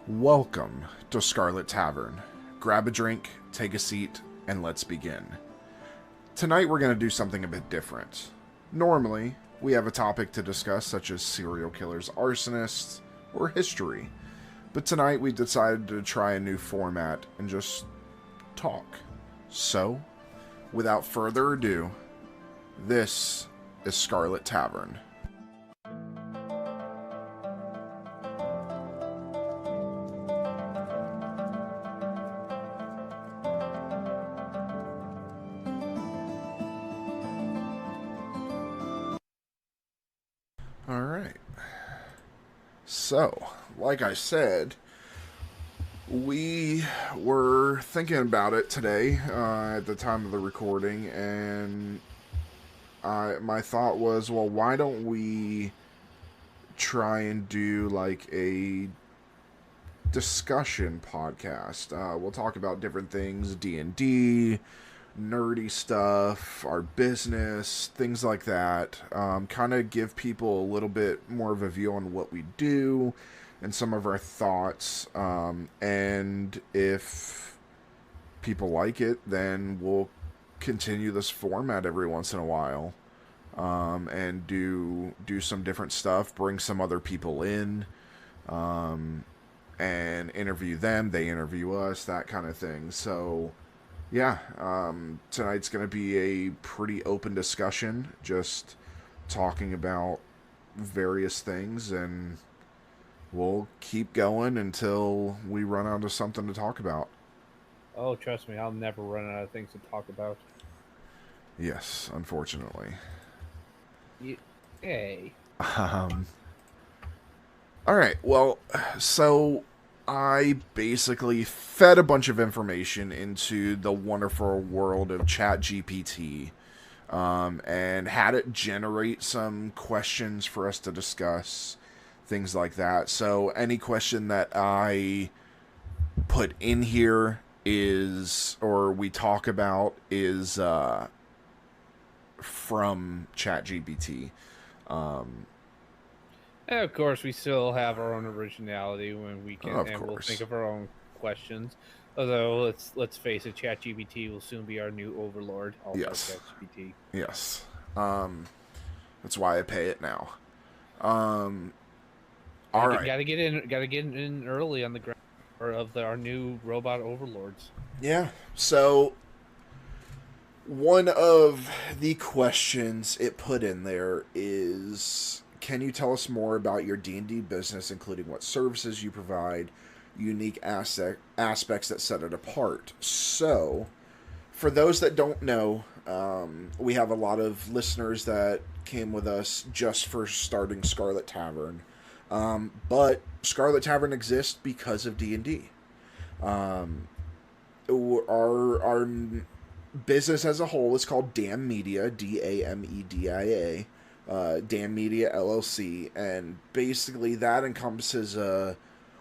Welcome to Scarlet Tavern. Grab a drink, take a seat, and let's begin. Tonight we're going to do something a bit different. Normally, we have a topic to discuss such as serial killers, arsonists, or history. But tonight we decided to try a new format and just talk. So, without further ado, this is Scarlet Tavern. Alright. So, like I said, we were thinking about it today at the time of the recording, and my thought was, well, why don't we try and do like a discussion podcast? We'll talk about different things, D&D, nerdy stuff, our business, things like that. Kind of give people a little bit more of a view on what we do and some of our thoughts. And if people like it, then we'll continue this format every once in a while. And do some different stuff, bring some other people in, and interview them, they interview us, that kind of thing. So yeah, tonight's going to be a pretty open discussion, just talking about various things, and we'll keep going until we run out of something to talk about. Oh, trust me, I'll never run out of things to talk about. Yes, unfortunately. Hey. Um, Alright, well, so I basically fed a bunch of information into the wonderful world of ChatGPT, and had it generate some questions for us to discuss, things like that. So any question that I put in here is, or we talk about, is from ChatGPT. Um, And of course, we still have our own originality when we can, of and we'll think course. of our own questions. Although, let's face it, ChatGPT will soon be our new overlord. Also, Yes. ChatGPT. Yes. Um, that's why I pay it now. Um, all right. Gotta get in early on the ground or our new robot overlords. Yeah. So one of the questions it put in there is, can you tell us more about your D&D business, including what services you provide, unique aspects that set it apart? So, for those that don't know, we have a lot of listeners that came with us just for starting Scarlet Tavern. But Scarlet Tavern exists because of D&D. Um, our business as a whole is called Dam Media, Damedia, Dam Media LLC, and basically that encompasses a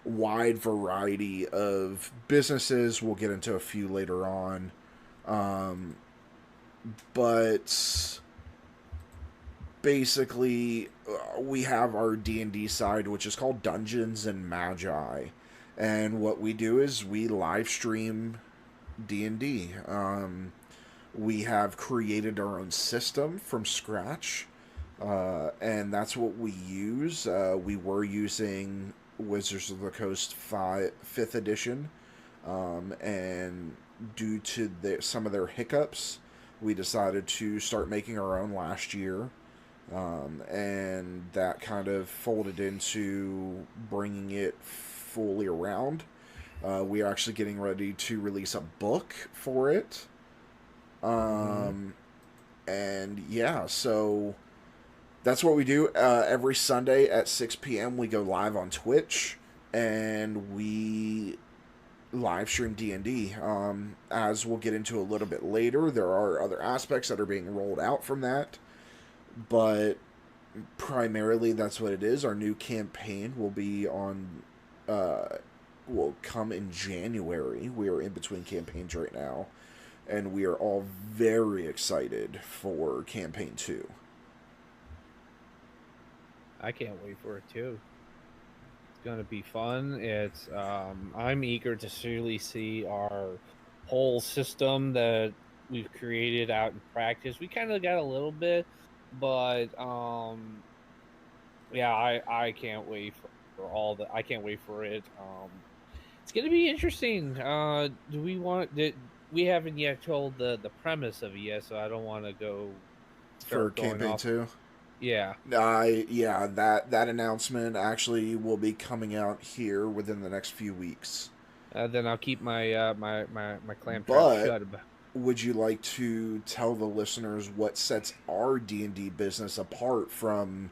wide variety of businesses. We'll get into a few later on, um, but basically we have our D&D side, which is called Dungeons and Magi, and what we do is we live stream D&D. We have created our own system from scratch, and that's what we use. We were using Wizards of the Coast 5th edition, and due to some of their hiccups, we decided to start making our own last year, and that kind of folded into bringing it fully around. We are actually getting ready to release a book for it. Mm-hmm. And yeah, so that's what we do. Every Sunday at 6 p.m. we go live on Twitch, and we live stream D&D. As we'll get into a little bit later, there are other aspects that are being rolled out from that, but primarily that's what it is. Our new campaign will be on, will come in January. We are in between campaigns right now, and we are all very excited for campaign 2. I can't wait for it too. It's going to be fun. It's I'm eager to really see our whole system that we've created out in practice. We kind of got a little bit, but yeah, I can't wait for all the I can't wait for it. It's going to be interesting. Do we want did we haven't yet told the premise of it yet, so I don't want to go For start going campaign off. 2. Yeah. Yeah, that announcement actually will be coming out here within the next few weeks. Then I'll keep my clam trap But shut. would you like to tell the listeners what sets our D&D business apart from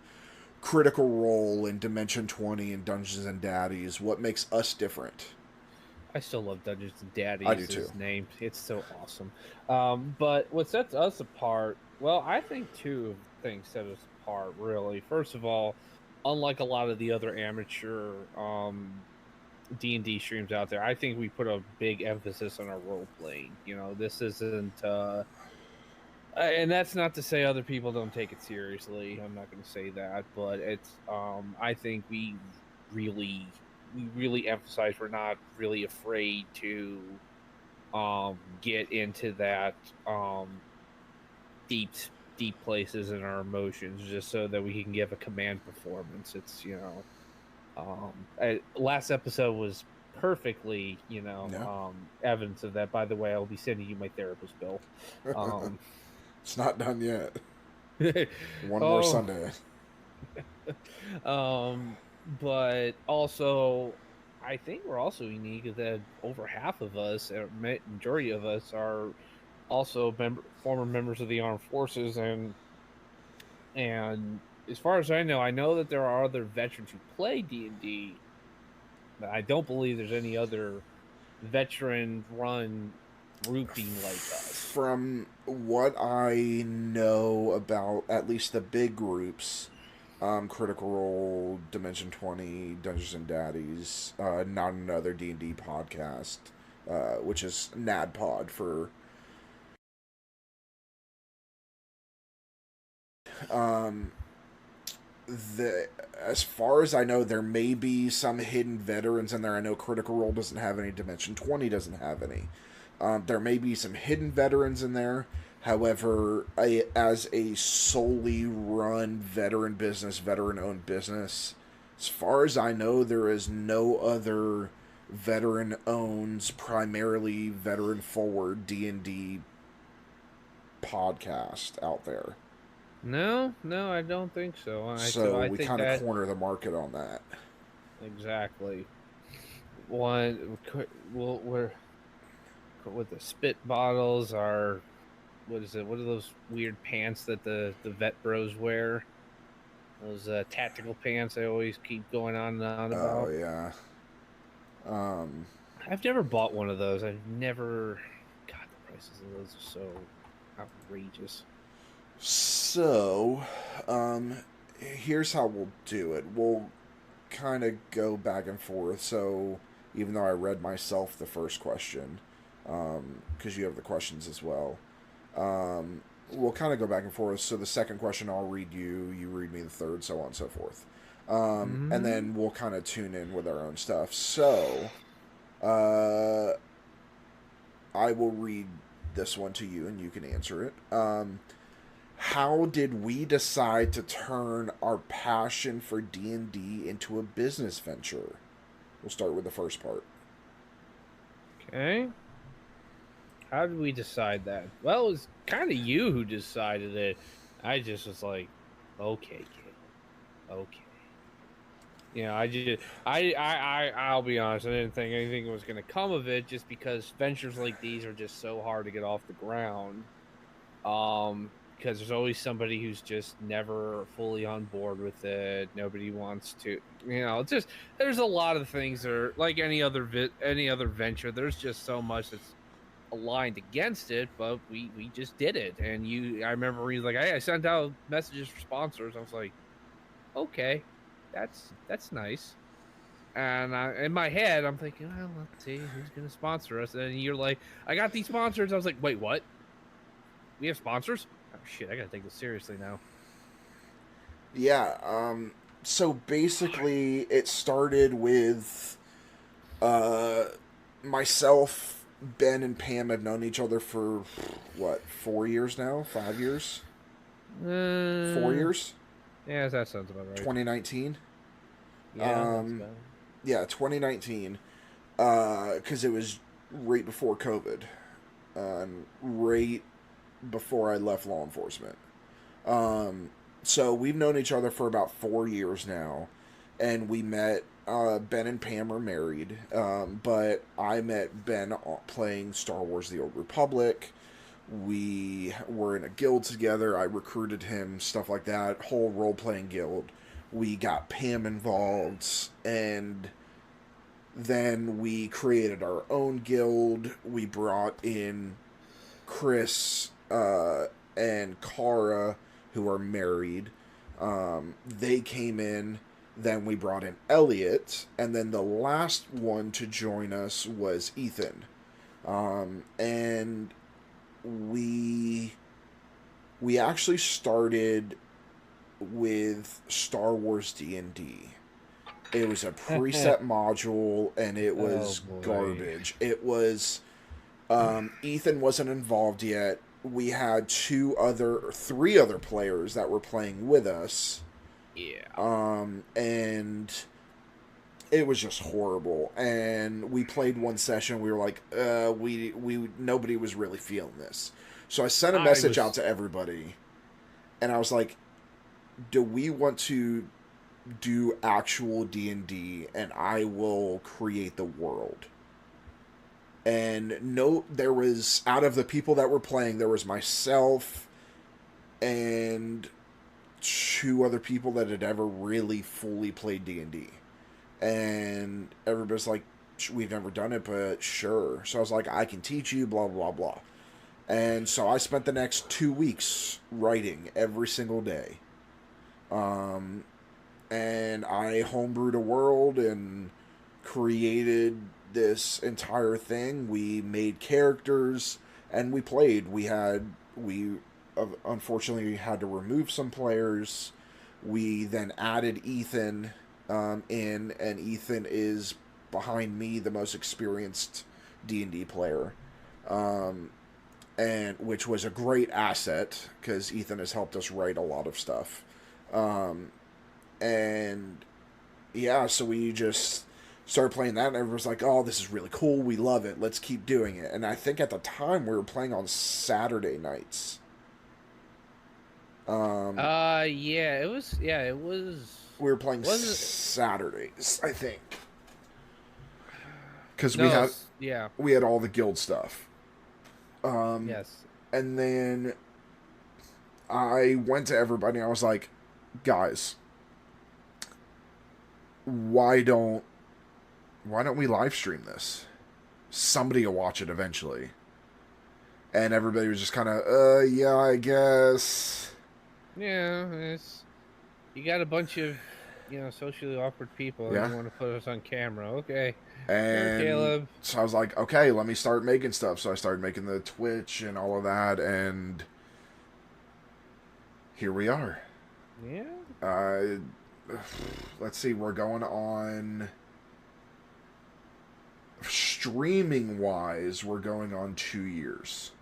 Critical Role and Dimension 20 and Dungeons and Daddies? What makes us different? I still love Dungeons and I do Daddies too. as name. It's so awesome. But what sets us apart? Well, I think two things set us apart. Really, first of all, unlike a lot of the other amateur D&D streams out there, I think we put a big emphasis on our role playing. This isn't. And that's not to say other people don't take it seriously. I'm not going to say that, but it's. I think really, we really emphasize we're not really afraid to get into that deep deep places in our emotions just so that we can give a command performance. It's last episode was perfectly Yeah. evidence of that. By the way, I'll be sending you my therapist bill. It's not done yet. One more Oh, Sunday. but also I think we're also unique that over half of us, or majority of us, are also former members of the armed forces, and as far as I know that there are other veterans who play D&D, but I don't believe there's any other veteran run grouping like us. From what I know about at least the big groups, Critical Role, Dimension 20, Dungeons and Daddies, Not Another D&D podcast, which is NADPod for um, the as far as I know, there may be some hidden veterans in there. I know Critical Role doesn't have any. Dimension 20 doesn't have any. There may be some hidden veterans in there. However, as a solely run veteran business, veteran owned business, as far as I know, there is no other veteran owns, primarily veteran forward D&D podcast out there. No, I don't think so. So So I we think kind of that corner the market on that. exactly one. We're with the spit bottles are what is it? What are those weird pants that the vet bros wear? Those tactical pants I always keep going on and on Oh about. yeah. Um, I've never bought one of those. I've never. God, the prices of those are so outrageous. so, um, here's how we'll do it. We'll kind of go back and forth. So, even though I read myself the first question, because you have the questions as well, um, we'll kind of go back and forth. So, the second question I'll read you, you read me the third, so on and so forth. And Mm-hmm. then we'll kind of tune in with our own stuff. So, uh, I will read this one to you and you can answer it. How did we decide to turn our passion for D&D into a business venture? We'll start with the first part. Okay. How did we decide that? Well, it was kind of you who decided it. I just was like, okay, Caleb. Okay. I just, I'll be honest. I didn't think anything was going to come of it, just because ventures like these are just so hard to get off the ground. Because there's always somebody who's just never fully on board with it. Nobody wants to, it's just there's a lot of things that are like any other venture. There's just so much that's aligned against it, but we just did it. And I remember he's like, hey, I sent out messages for sponsors. I was like, okay, that's nice. And in my head, I'm thinking, well, let's see who's going to sponsor us. And you're like, I got these sponsors. I was like, wait, what? We have sponsors? Oh shit, I got to take this seriously now. Yeah, So basically, it started with uh, myself, Ben, and Pam had known each other for what, 4 years now? 5 years? 4 Uh, years? yeah, that sounds about right. 2019. Yeah, that's about. Yeah, 2019. Because it was right before COVID, and right before I left law enforcement. So we've known each other for about 4 years now, and we met. Ben and Pam are married, but I met Ben playing Star Wars: The Old Republic. We were in a guild together. I recruited him, stuff like that. Whole role playing guild. We got Pam involved, and then we created our own guild. We brought in Chris and Kara, who are married. They came in. Then we brought in Elliot, and then the last one to join us was Ethan. And we we actually started with Star Wars D&D. It was a preset module, and it Oh was boy. garbage. It was Ethan wasn't involved yet. We had three other players that were playing with us, Yeah. and it was just horrible. And we played one session. We were like, we nobody was really feeling this. So I sent a I message out was. to everybody, and I was like, do we want to do actual D&D, and I will create the world? And no, there was, out of the people that were playing, there was myself and two other people that had ever really fully played D&D. And everybody's like, we've never done it, but sure. So I was like, I can teach you, blah blah blah. And so I spent the next 2 weeks writing every single day. Um, and I homebrewed a world and created this entire thing. We made characters and we played. We unfortunately had to remove some players. We then added Ethan in, and Ethan is behind me the most experienced D&D player. Um, and which was a great asset because Ethan has helped us write a lot of stuff. Um, and yeah, so we just started playing that, and everyone's like, "Oh, this is really cool. We love it. Let's keep doing it." And I think at the time we were playing on Saturday nights. Um, Yeah, it was. Yeah, it was. we were playing Wasn't. Saturdays, I think, because No. Yeah. we had all the guild stuff. Yes. And then I went to everybody. And I was like, "Guys, why don't we live stream this? Somebody will watch it eventually." And everybody was just kind of, yeah, I guess. Yeah. It's. You got a bunch of, socially awkward people, and Yeah. you want to put us on camera. Okay. Sure, And Caleb. so I was like, okay, let me start making stuff. So I started making the Twitch and all of that, and here we are. Yeah. Uh, let's see, we're going on. Streaming wise, we're going on 2 years.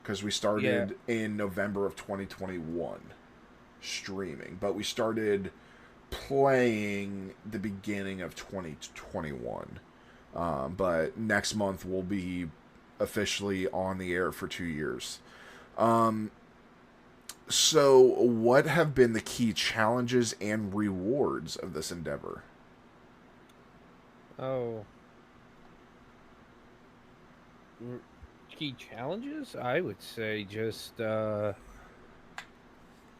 Because we started in November of 2021 streaming, but we started playing the beginning of 2021. But next month we'll be officially on the air for 2 years. So, what have been the key challenges and rewards of this endeavor? Oh. Key challenges? I would say just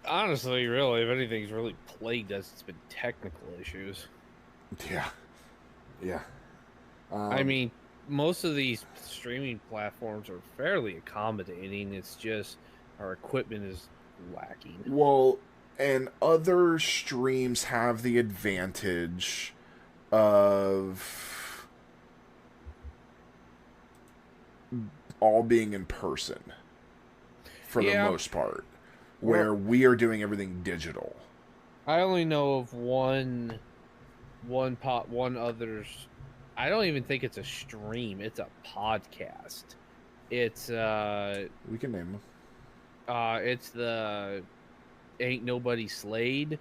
honestly, really, if anything's really plagued us, it's been technical issues. Yeah, yeah. I mean, most of these streaming platforms are fairly accommodating. It's just our equipment is lacking. Well, and other streams have the advantage of all being in person for the Yeah, most part, or where we are doing everything digital. I only know of one other's. I don't even think it's a stream. It's a podcast. It's We can name them. it's the Ain't Nobody Slade.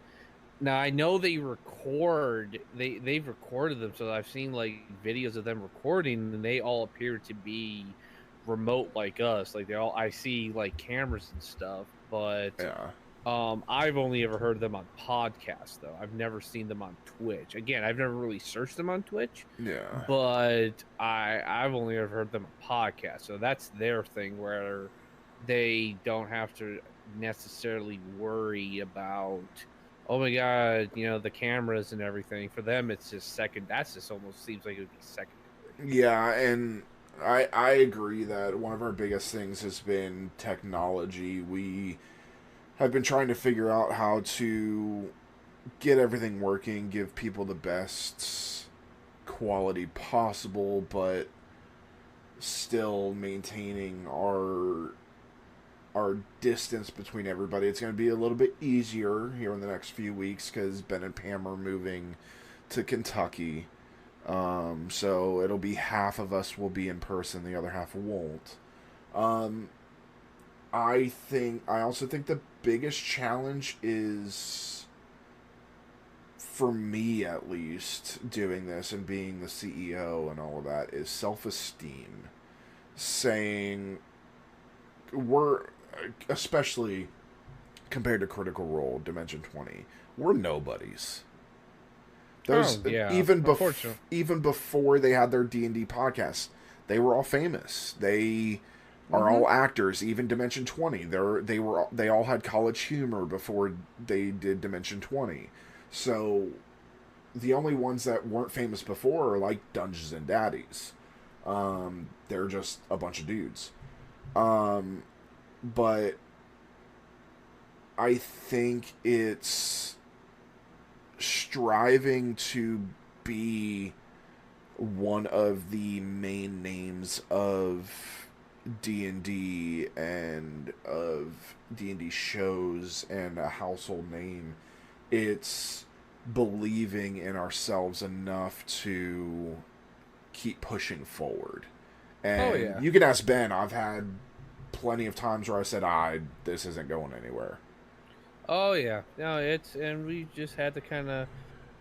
Now I know they've recorded them, so I've seen like videos of them recording, and they all appear to be remote like us. Like I see like cameras and stuff, but Yeah. I've only ever heard them on podcasts though. I've never seen them on Twitch. Again, I've never really searched them on Twitch, Yeah. but I've only ever heard them on podcasts. So that's their thing where they don't have to necessarily worry about, oh my god, the cameras and everything. For them it's just second. That's just almost seems like it would be secondary. Yeah, and I agree that one of our biggest things has been technology. We have been trying to figure out how to get everything working, give people the best quality possible, but still maintaining our distance between everybody. It's going to be a little bit easier here in the next few weeks because Ben and Pam are moving to Kentucky. So it'll be half of us will be in person, the other half won't. Um, I also think the biggest challenge is, for me at least, doing this and being the CEO and all of that, is self-esteem. Saying we're, especially compared to Critical Role, Dimension 20, we're nobodies. Oh There's yeah, unfortunately. even before they had their D&D podcast, they were all famous. They are Mm-hmm. all actors. Even Dimension 20, they all had college humor before they did Dimension 20. So the only ones that weren't famous before are like Dungeons and Daddies. They're just a bunch of dudes. Um, but I think it's striving to be one of the main names of D&D and of D&D shows and a household name. It's believing in ourselves enough to keep pushing forward. Oh And yeah. you can ask Ben, I've had plenty of times where I said, this isn't going anywhere. Oh yeah. No, and we just had to kind of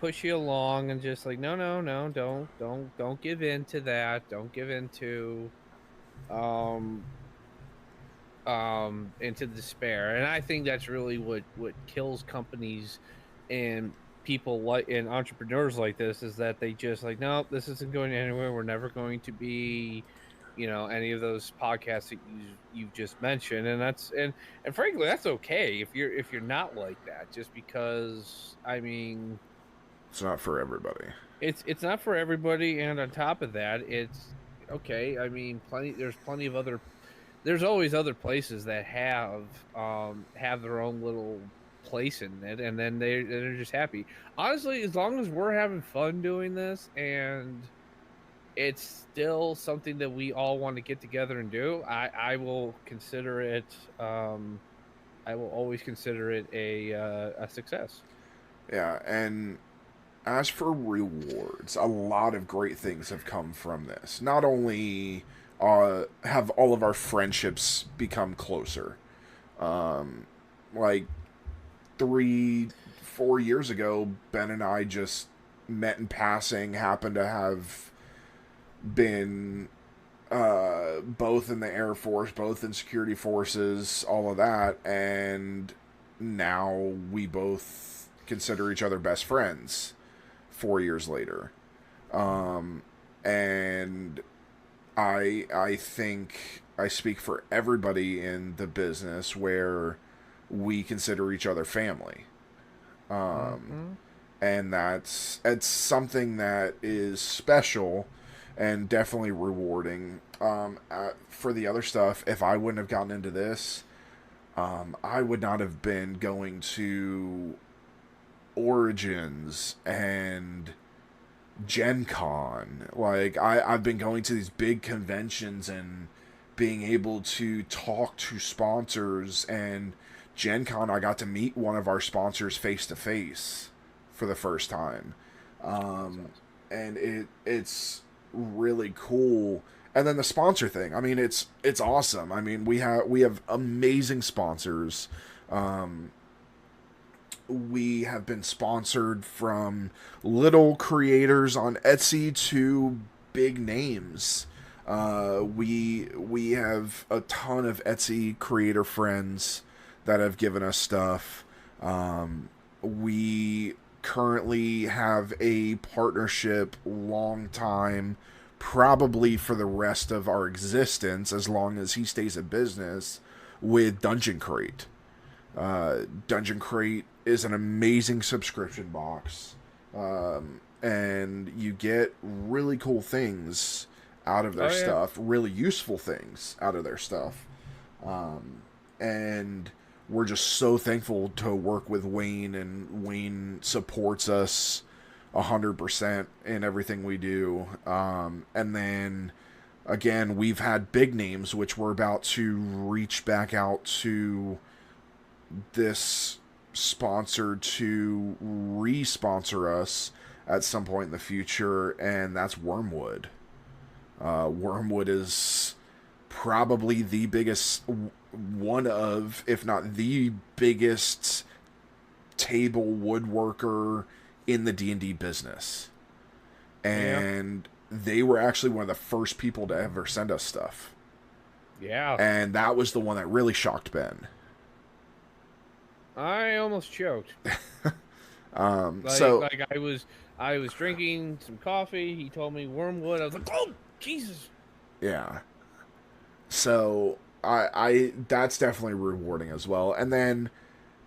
push you along and just like, no, no, no, don't give in to that. Don't give in to um into despair. And I think that's really what kills companies and people like and entrepreneurs like this is that they just like, no, this isn't going anywhere. We're never going to be any of those podcasts that you've just mentioned. And and frankly that's okay if you're not like that, just because I mean It's not for everybody. it's not for everybody. And on top of that, it's okay. I mean, there's plenty of other there's always other places that have their own little place in it, and then they're just happy. Honestly, as long as we're having fun doing this and it's still something that we all want to get together and do, I will consider it I will always consider it a success. Yeah, and as for rewards, a lot of great things have come from this. Not only have all of our friendships become closer, um, like 3, 4 years ago, Ben and I just met in passing, happened to have been both in the Air Force, both in security forces, all of that, and now we both consider each other best friends 4 years later. And I think I speak for everybody in the business where we consider each other family. Hmm. And it's something that is special and definitely rewarding. For the other stuff, if I wouldn't have gotten into this, I would not have been going to Origins and Gen Con. Like, I've been going to these big conventions and being able to talk to sponsors and Gen Con, I got to meet one of our sponsors face to face for the first time. Awesome. And it's really cool. And then the sponsor thing, I mean, it's awesome. I mean, we have amazing sponsors. Um, we have been sponsored from little creators on Etsy to big names. We have a ton of Etsy creator friends that have given us stuff. We currently have a partnership long time, probably for the rest of our existence, as long as he stays in business, with Dungeon Crate. Dungeon Crate is an amazing subscription box, and you get really cool things out of their Oh yeah. stuff, really useful things out of their stuff. And we're just so thankful to work with Wayne, and Wayne supports us 100% in everything we do. And then again, we've had big names, which we're about to reach back out to this sponsor to re-sponsor us at some point in the future, and that's Wormwood. Wormwood is probably the biggest, one of, if not the biggest, table woodworker in the D&D business. And they were actually one of the first people to ever send us stuff. Yeah. And that was the one that really shocked Ben. I almost choked. So Like I was drinking some coffee. He told me Wormwood. I was like, oh Jesus. yeah. So I that's definitely rewarding as well. And then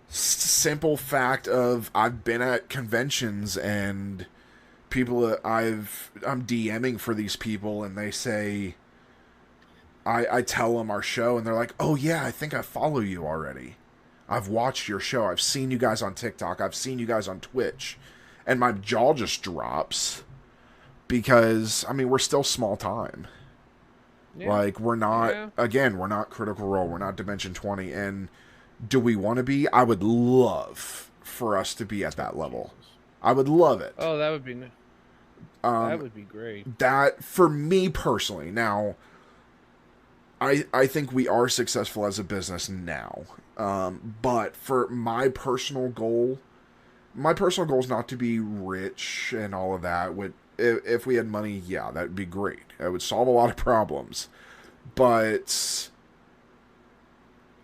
simple fact of I've been at conventions and people that I'm DMing for these people, and they say I tell them our show, and they're like, oh yeah, I think I follow you already. I've watched your show. I've seen you guys on TikTok. I've seen you guys on Twitch. And my jaw just drops because, I mean, we're still small time. Yeah. Like, we're not, Yeah. again, we're not Critical Role. We're not Dimension 20. And do we want to be? I would love for us to be at that level. Jesus. I would love it. Oh, that would be great. That, for me personally, now, I think we are successful as a business now. But for my personal goal is not to be rich and all of that. If we had money, yeah, that'd be great. It would solve a lot of problems. But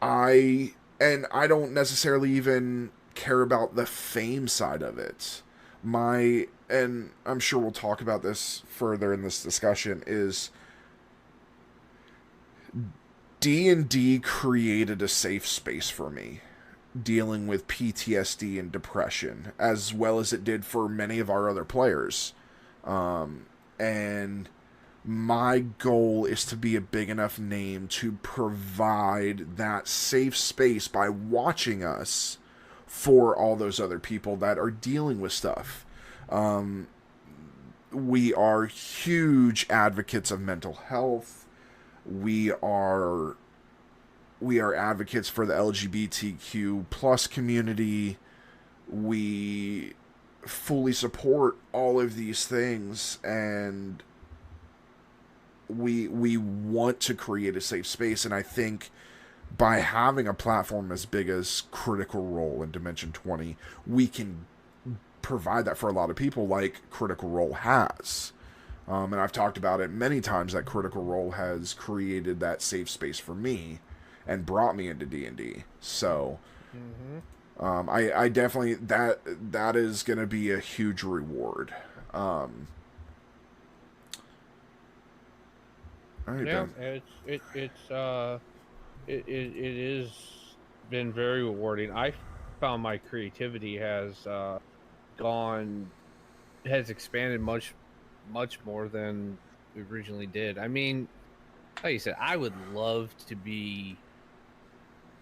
I don't necessarily even care about the fame side of it. And I'm sure we'll talk about this further in this discussion, is D&D created a safe space for me dealing with PTSD and depression, as well as it did for many of our other players. And my goal is to be a big enough name to provide that safe space by watching us for all those other people that are dealing with stuff. We are huge advocates of mental health. We are advocates for the LGBTQ plus community. We fully support all of these things, and we want to create a safe space. And I think by having a platform as big as Critical Role and Dimension 20, we can provide that for a lot of people, like Critical Role has. And I've talked about it many times that Critical Role has created that safe space for me and brought me into D&D. So, I definitely, that is going to be a huge reward. All right, Yeah, Ben. it is been very rewarding. I found my creativity gone has expanded much more than we originally did. I mean, like you said, I would love to be,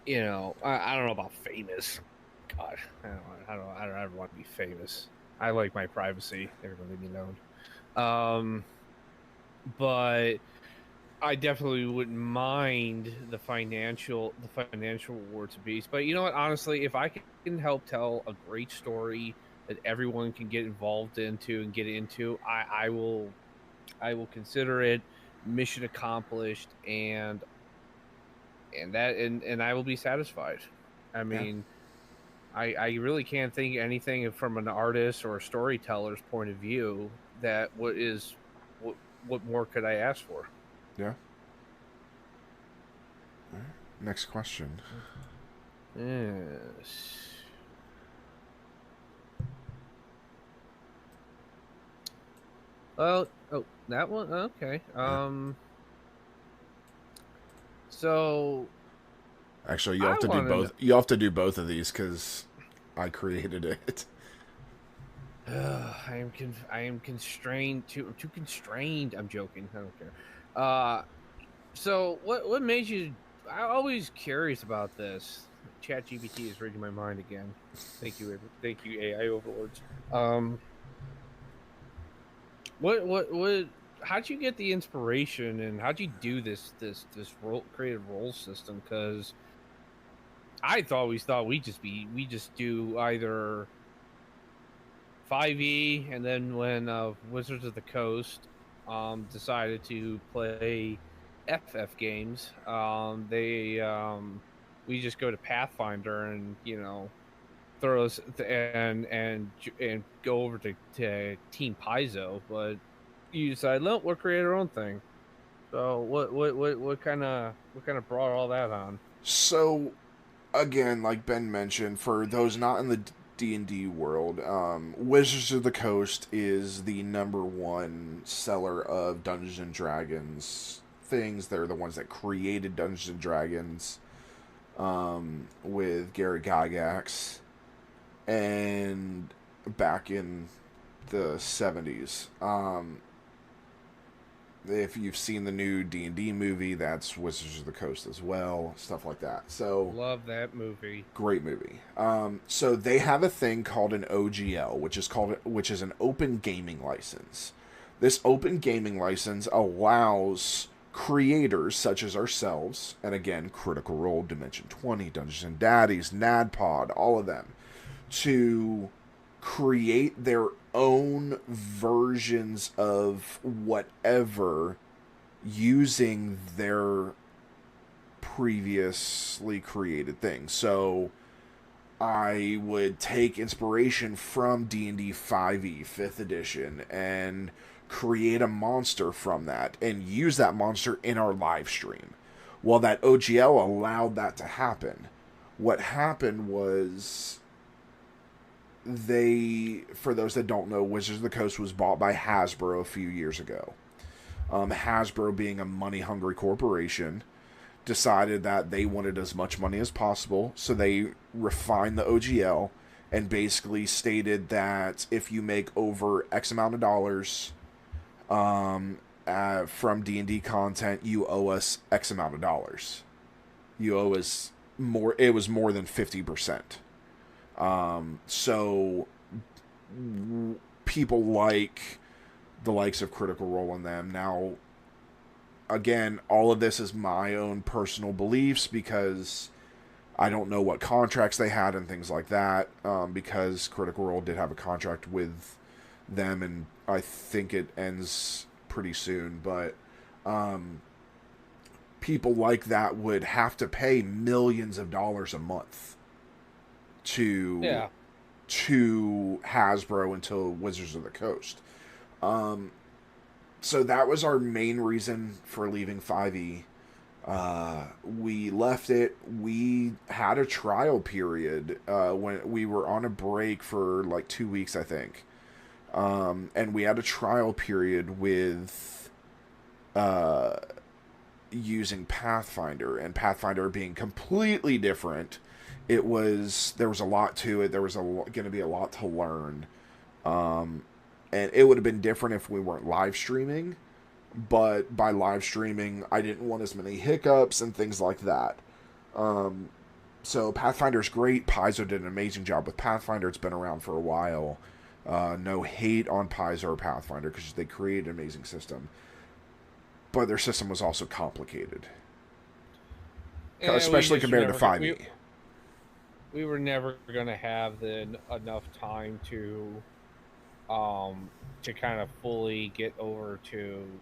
I don't know about famous. God, I don't want to be famous. I like my privacy. Everyone leave me alone. But I definitely wouldn't mind the financial rewards of Beast. But you know what? Honestly, if I can help tell a great story that everyone can get involved into and get into, I will consider it mission accomplished, and I will be satisfied. I Yeah. mean, I really can't think anything from an artist or a storyteller's point of view that what more could I ask for? Yeah. All right. Next question. Yes. Oh, that one. Okay. Yeah. So Actually, you have I to do want to know. both. You have to do both of these because I created it. I am constrained. Too constrained. I'm joking. I don't care. So what made you? I'm always curious about this. Chat GPT is reading my mind again. Thank you, AI overlords. Um, what? How'd you get the inspiration, and how'd you do this role creative role system? Because I always thought we just do either 5e, and then when Wizards of the Coast decided to play FF games, they we just go to Pathfinder and throw us and go over to Team Paizo, but you decide, no, we'll create our own thing. So what kind of brought all that on? So, again, like Ben mentioned, for those not in the D&D world, Wizards of the Coast is the number one seller of Dungeons and Dragons things. They're the ones that created Dungeons and Dragons with Gary Gygax, and back in the 70s. If you've seen the new D&D movie, that's Wizards of the Coast as well, stuff like that. So, Love that movie. great movie. So they have a thing called an OGL, which is an open gaming license. This open gaming license allows creators such as ourselves, and again, Critical Role, Dimension 20, Dungeons and Daddies, NADPOD, all of them, to create their own versions of whatever using their previously created things. So I would take inspiration from D&D 5e 5th edition and create a monster from that and use that monster in our live stream. Well, that OGL allowed that to happen. What happened was, for those that don't know, Wizards of the Coast was bought by Hasbro a few years ago. Hasbro, being a money-hungry corporation, decided that they wanted as much money as possible, so they refined the OGL and basically stated that if you make over X amount of dollars from D&D content, you owe us X amount of dollars. You owe us more. It was more than 50%. So people like the likes of Critical Role in them. Now, again, all of this is my own personal beliefs because I don't know what contracts they had and things like that, because Critical Role did have a contract with them, and I think it ends pretty soon. But people like that would have to pay millions of dollars a month to Yeah. Hasbro until Wizards of the Coast. So that was our main reason for leaving 5e. We left it. We had a trial period when we were on a break for like 2 weeks, I think. And we had a trial period with using Pathfinder, and Pathfinder being completely different. There was a lot to it. There was going to be a lot to learn. And it would have been different if we weren't live streaming. But by live streaming, I didn't want as many hiccups and things like that. So Pathfinder's great. Paizo did an amazing job with Pathfinder. It's been around for a while. No hate on Paizo or Pathfinder because they created an amazing system. but their system was also complicated, And we especially just compared to never got, 5e. we were never gonna have enough time um to kind of fully get over to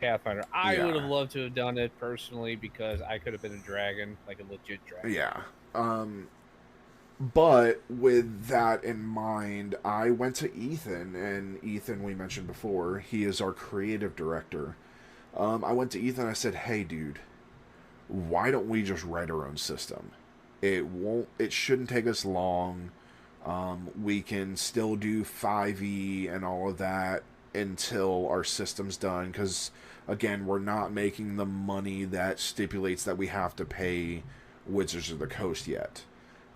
Pathfinder. I would have Yeah, loved to have done it personally because I could have been a dragon, like a legit dragon. yeah. But with that in mind, I went to Ethan, and Ethan, we mentioned before, he is our creative director. I went to Ethan. I said, "Hey, dude, why don't we just write our own system? It won't. It shouldn't take us long. We can still do 5e and all of that until our system's done. Because again, we're not making the money that stipulates that we have to pay Wizards of the Coast yet.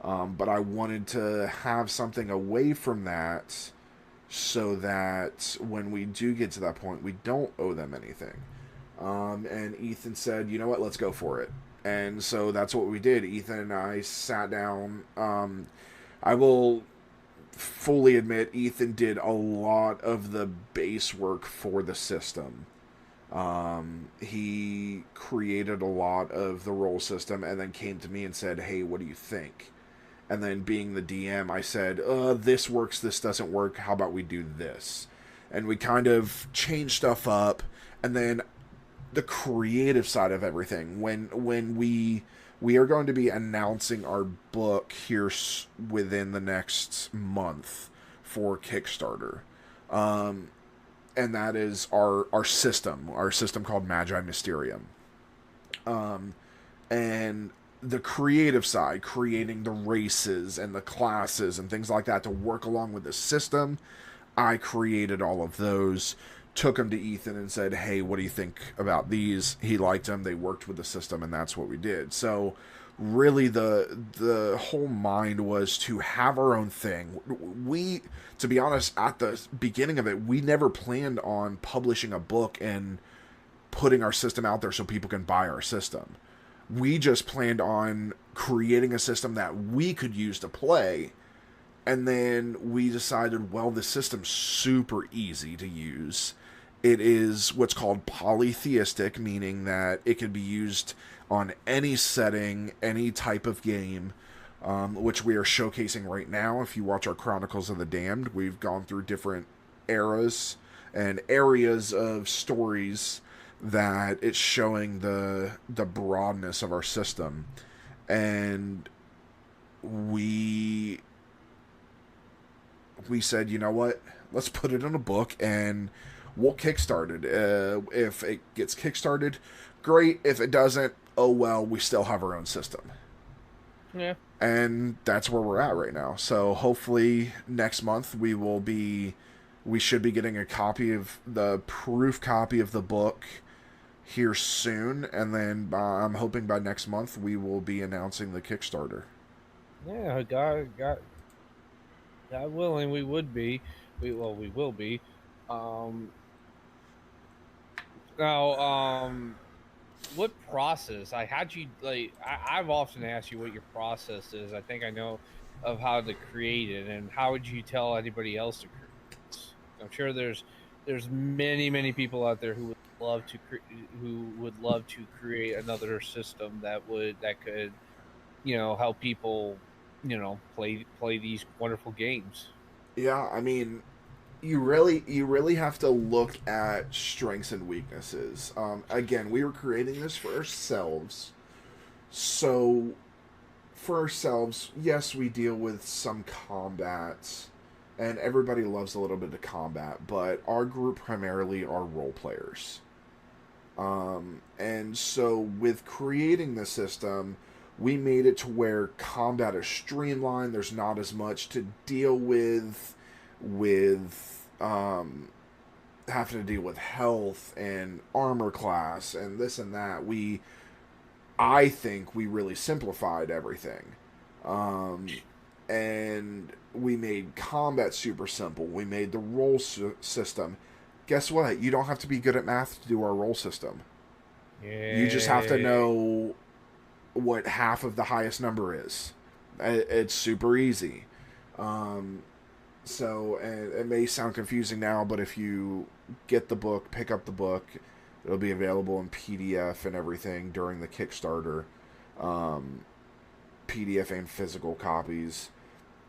But I wanted to have something away from that." So that when we do get to that point, we don't owe them anything. And Ethan said, "You know what? Let's go for it." And so that's what we did. Ethan and I sat down. I will fully admit, Ethan did a lot of the base work for the system. He created a lot of the role system and then came to me and said, "Hey, what do you think?" And then, being the DM, I said, "This works, this doesn't work, how about we do this?" And we kind of changed stuff up. And then the creative side of everything, when we are going to be announcing our book here within the next month for Kickstarter. And that is our system called Magi Mysterium. And the creative side, creating the races and the classes and things like that to work along with the system, I created all of those, took them to Ethan and said, "Hey, what do you think about these?" He liked them. They worked with the system, and that's what we did. So really the whole mind was to have our own thing. We, to be honest, at the beginning of it, we never planned on publishing a book and putting our system out there so people can buy our system. We just planned on creating a system that we could use to play. And then we decided, well, this system's super easy to use. It is what's called polytheistic, meaning that it can be used on any setting, any type of game, which we are showcasing right now. If you watch our Chronicles of the Damned, we've gone through different eras and areas of stories that it's showing the broadness of our system. And we said, "You know what, let's put it in a book and we'll kickstart it. If it gets kickstarted, great. If it doesn't, oh well, we still have our own system." Yeah. And that's where we're at right now. So hopefully next month we should be getting a copy of the proof copy of the book here soon, and then I'm hoping by next month we will be announcing the Kickstarter. Yeah, God willing, we would be. We will be. Um, now, what process? I had you like. I've often asked you what your process is. I think I know of how to create it, and how would you tell anybody else to create this? I'm sure there's many people out there who would love to who would love to create another system that could help people play these wonderful games. Yeah, I mean, you really have to look at strengths and weaknesses. Again, we were creating this for ourselves, so for ourselves, yes, we deal with some combat, and everybody loves a little bit of combat, but our group primarily are role players. And so with creating the system, we made it to where combat is streamlined. There's not as much to deal with having to deal with health and armor class and this and that. I think we really simplified everything. And we made combat super simple. We made the role system. Guess what? You don't have to be good at math to do our role system. You just have to Yeah. know what half of the highest number is. It's super easy. Um, and it may sound confusing now, but if you get the book, pick up the book, It'll be available in PDF and everything during the Kickstarter. Um, PDF and physical copies.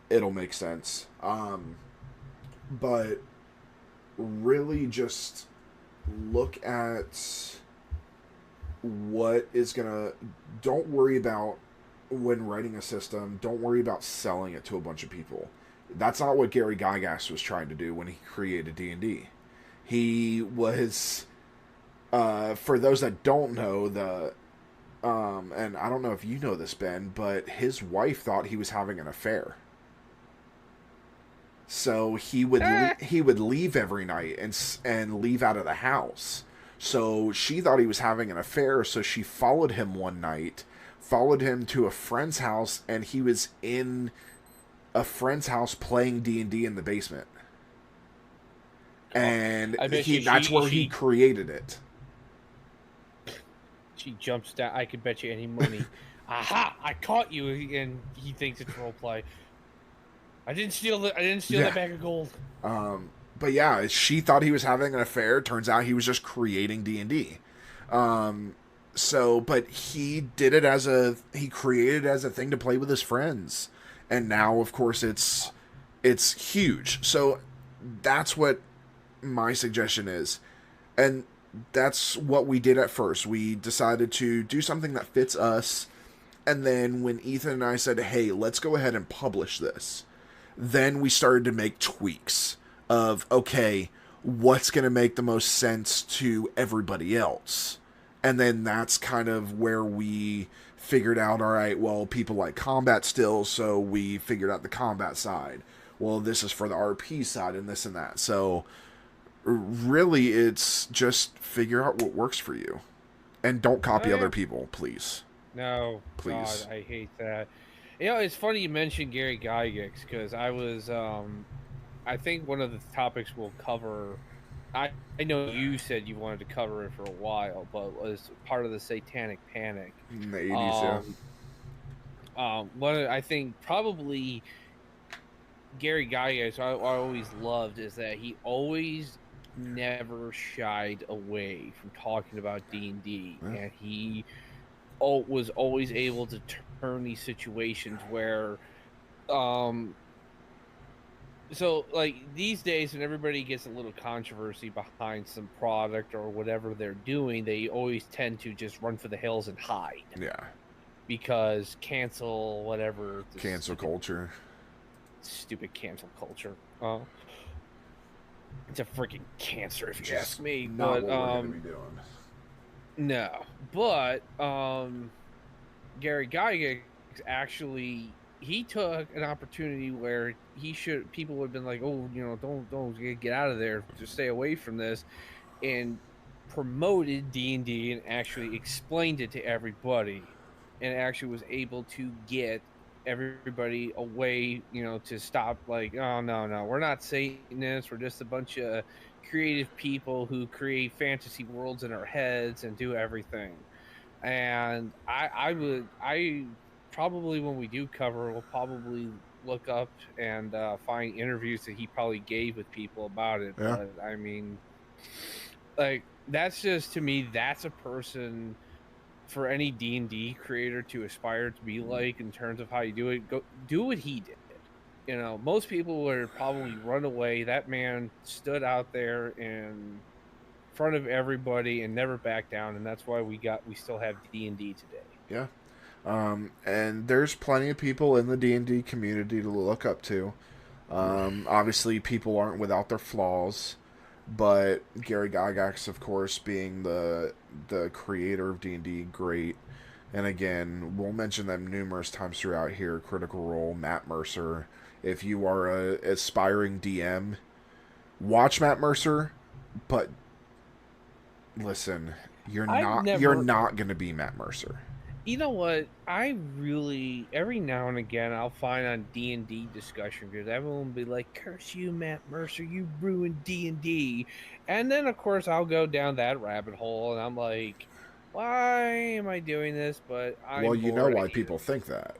It'll make sense. But really just look at what is gonna. Don't worry about when writing a system. Don't worry about selling it to a bunch of people. That's not what Gary Gygax was trying to do when he created D&D. He was, for those that don't know, and I don't know if you know this, Ben, but his wife thought he was having an affair. So he would leave every night and leave out of the house. So she thought he was having an affair. So she followed him one night, followed him to a friend's house, and he was in a friend's house playing D&D in the basement. And that's where he created it. She jumps down. I could bet you any money. Aha! I caught you, and he thinks it's roleplay. I didn't steal that bag of gold. But yeah, she thought he was having an affair. Turns out he was just creating D&D. But he did it he created it as a thing to play with his friends, and now of course it's huge. So that's what my suggestion is, and that's what we did at first. We decided to do something that fits us, and then when Ethan and I said, "Hey, let's go ahead and publish this," then we started to make tweaks of, okay, what's going to make the most sense to everybody else. And then that's kind of where we figured out, all right, well, people like combat still, so we figured out the combat side. Well, this is for the RP side and this and that. So really, it's just figure out what works for you. And don't copy other people, please. No. Please. God, I hate that. You know, it's funny you mentioned Gary Gygax, because I was, I think one of the topics we'll cover, I know you said you wanted to cover it for a while, but was part of the Satanic Panic. In the 80s, I think probably Gary Gygax, I always loved, is that he always never shied away from talking about D&D, and he was always able to turn these situations where so like these days when everybody gets a little controversy behind some product or whatever they're doing, they always tend to just run for the hills and hide. Yeah. Because cancel whatever. Cancel culture. Stupid cancel culture. It's a freaking cancer if you ask me. Not what we're gonna be doing. No. But Gary Gygax actually, he took an opportunity where people would have been like, oh, you know, don't get out of there, just stay away from this, and promoted D&D and actually explained it to everybody, and actually was able to get everybody away, you know, to stop like, oh no, we're not Satanists, we're just a bunch of creative people who create fantasy worlds in our heads and do everything. And I probably, when we do cover, we'll probably look up and find interviews that he probably gave with people about it. Yeah. But I mean, like, that's just, to me, that's a person for any D&D creator to aspire to be like, in terms of how you do it. Go do what he did. You know, most people would probably run away. That man stood out there in front of everybody and never backed down, and that's why we still have D&D today. Yeah. And there's plenty of people in the D&D community to look up to. Obviously, people aren't without their flaws, but Gary Gygax, of course, being the creator of D&D, great. And again, we'll mention them numerous times throughout here. Critical Role, Matt Mercer. If you are a aspiring DM, watch Matt Mercer, but listen, you're not going to be Matt Mercer. You know what? I really, every now and again, I'll find on D&D discussion, because everyone will be like, curse you, Matt Mercer, you ruined D&D. And then, of course, I'll go down that rabbit hole, and I'm like, why am I doing this? But well, you know why people think that.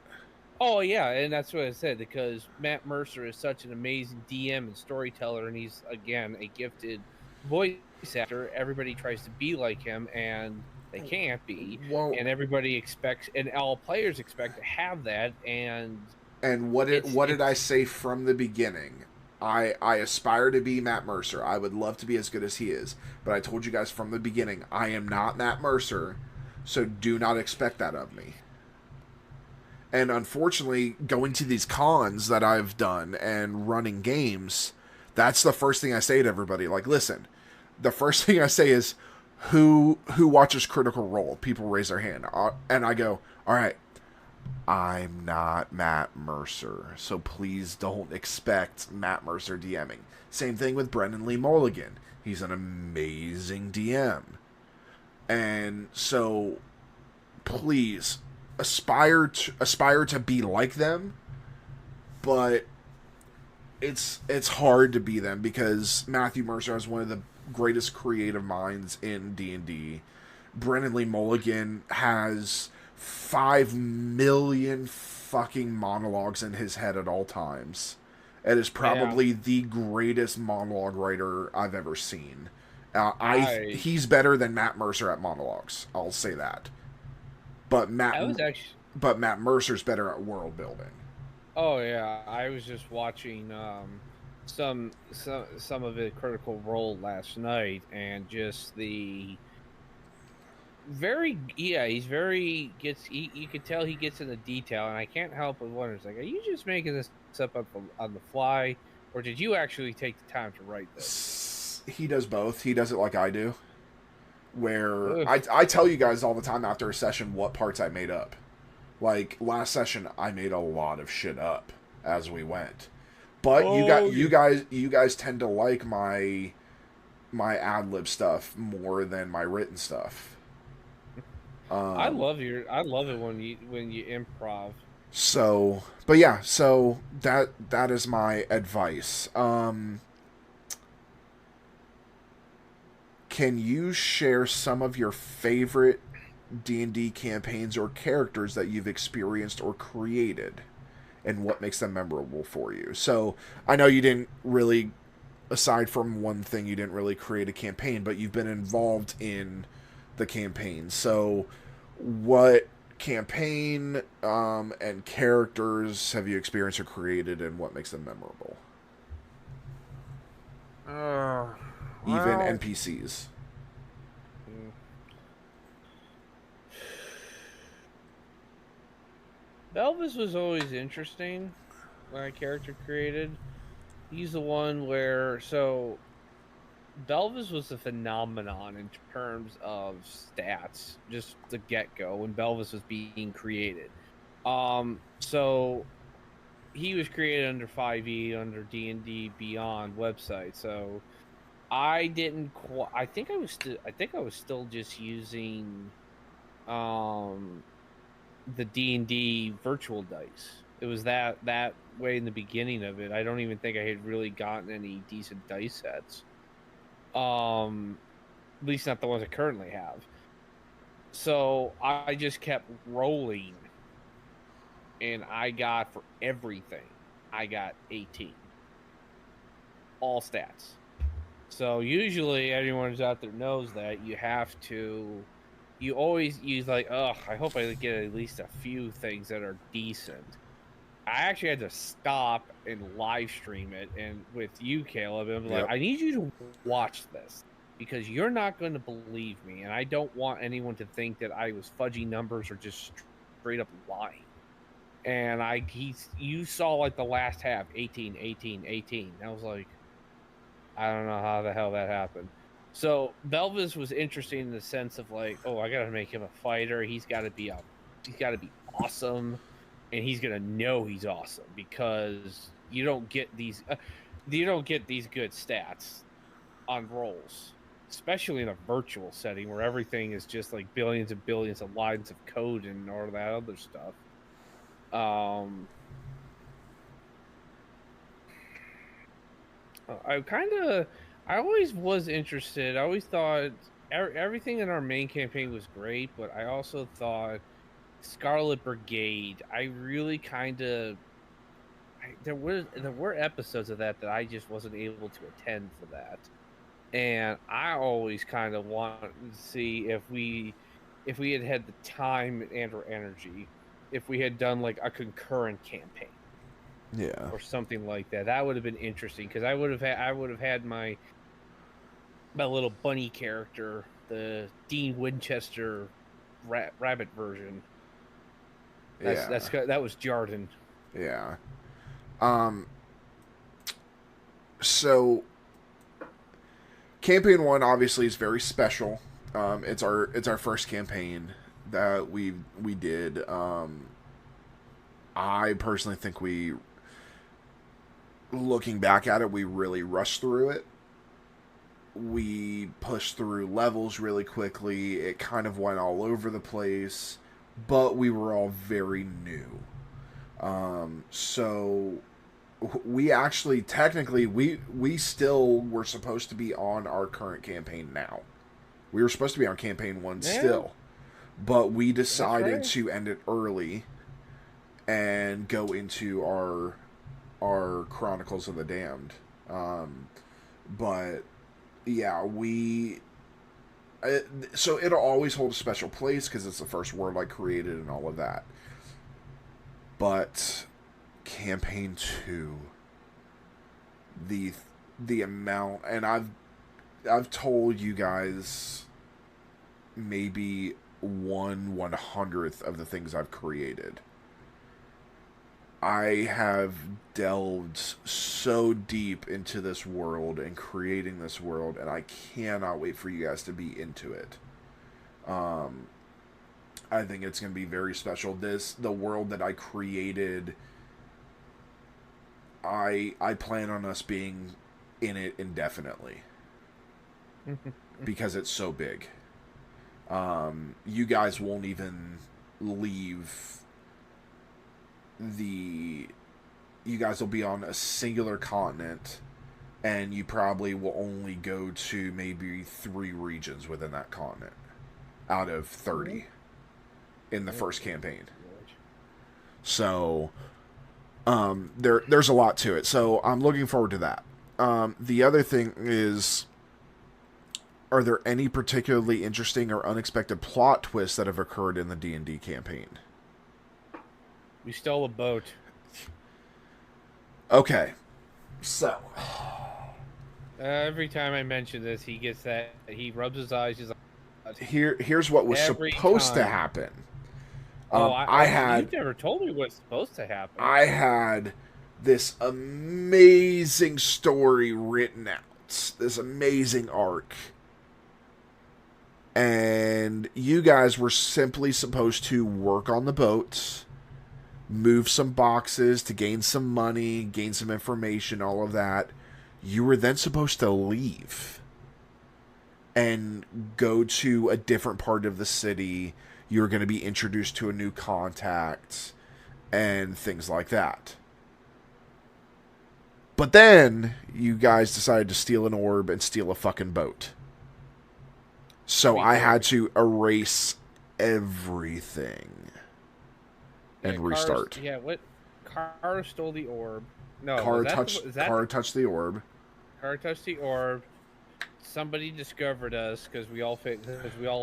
Oh, yeah, and that's what I said, because Matt Mercer is such an amazing DM and storyteller, and he's, again, a gifted voice actor, everybody tries to be like him, and they can't be, Well, and everybody expects, and all players expect to have that, and and it's what did I it's say from the beginning? I aspire to be Matt Mercer. I would love to be as good as he is. But I told you guys from the beginning, I am not Matt Mercer, so do not expect that of me. And unfortunately, going to these cons that I've done and running games, that's the first thing I say to everybody. Like, listen, the first thing I say is, who watches Critical Role? People raise their hand, and I go, all right, I'm not Matt Mercer, so please don't expect Matt Mercer DMing. Same thing with Brendan Lee Mulligan. He's an amazing DM. And so please aspire to be like them, but it's hard to be them because Matthew Mercer is one of the greatest creative minds in D&D. Brennan Lee Mulligan has 5 million fucking monologues in his head at all times. It is yeah. probably the greatest monologue writer I've ever seen. I He's better than Matt Mercer at monologues. I'll say that. But I was actually Matt Mercer's better at world building. Oh yeah, I was just watching some of it Critical Role last night, and just the very yeah he's very gets you could tell he gets into detail, and I can't help but wonder, it's like, are you just making this up on the fly, or did you actually take the time to write this? He does both. He does it like I do, where Ugh. I tell you guys all the time after a session what parts I made up. Like last session, I made a lot of shit up as we went. But Oh, you guys tend to like my ad lib stuff more than my written stuff. Um, I love it when you improv. so, but yeah, so that is my advice. Can you share some of your favorite D&D campaigns or characters that you've experienced or created and what makes them memorable for you? So, I know you didn't really, aside from one thing, you didn't really create a campaign, but you've been involved in the campaign. So, what campaign and characters have you experienced or created, and what makes them memorable? Uh, Even well, NPCs. mm, Belvis was always interesting when I character created. He's the one where Belvis was a phenomenon in terms of stats, just the get go when Belvis was being created. So he was created under 5e, under D&D Beyond website. So I didn't. I think I was still just using um the D&D virtual dice. It was that way in the beginning of it. I don't even think I had really gotten any decent dice sets. At least not the ones I currently have. So I just kept rolling, and I got, for everything, I got 18. All stats. So usually anyone who's out there knows that you always use, like, oh, I hope I get at least a few things that are decent. I actually had to stop and live stream it, and with you, Caleb, and I'm like, Yep. I need you to watch this because you're not going to believe me, and I don't want anyone to think that I was fudging numbers or just straight up lying. And you saw like the last half, 18, 18, 18. I was like, I don't know how the hell that happened. So Belvis was interesting in the sense of, like, oh, I got to make him a fighter. He's got to be awesome, and he's gonna know he's awesome because you don't get these good stats on rolls, especially in a virtual setting where everything is just like billions and billions of lines of code and all that other stuff. Um, I kind of, I always was interested. I always thought everything in our main campaign was great, but I also thought Scarlet Brigade, I really kind of, there were episodes of that I just wasn't able to attend for that. And I always kind of want to see if we had had the time and or energy, if we had done like a concurrent campaign Yeah. or something like that. That would have been interesting because I would have had my little bunny character, the Dean Winchester rabbit version. Yeah. That was Jarden. Yeah. Um. So, campaign one obviously is very special. It's our first campaign that we did. I personally think looking back at it, we really rushed through it. We pushed through levels really quickly. It kind of went all over the place, but we were all very new. So we actually technically we still were supposed to be on our current campaign now. We were supposed to be on campaign one Yeah, still, but we that's decided right. to end it early and go into our Chronicles of the Damned. But yeah, so it'll always hold a special place because it's the first world I created and all of that. But campaign two, the the amount, and I've told you guys maybe 1/100th of the things I've created. I have delved so deep into this world and creating this world, and I cannot wait for you guys to be into it. Um, I think it's going to be very special. The world that I created, I plan on us being in it indefinitely because it's so big. You guys won't even leave the. You guys will be on a singular continent, and you probably will only go to maybe 3 regions within that continent out of 30 in the first campaign. So there's a lot to it. So I'm looking forward to that. The other thing is, are there any particularly interesting or unexpected plot twists that have occurred in the D&D campaign? We stole a boat. Okay, so Every time I mention this, he gets that. He rubs his eyes. He's like, here's what was every supposed to time. happen. Oh, I you had never told me what's supposed to happen. I had this amazing story written out, this amazing arc, and you guys were simply supposed to work on the boat, move some boxes to gain some money, gain some information, all of that. You were then supposed to leave and go to a different part of the city. You were going to be introduced to a new contact and things like that. But then you guys decided to steal an orb and steal a fucking boat. So I had to erase everything and restart. What? Car stole the orb. No, Car was that touched. Car touched the orb. Car touched the orb. Somebody discovered us because we all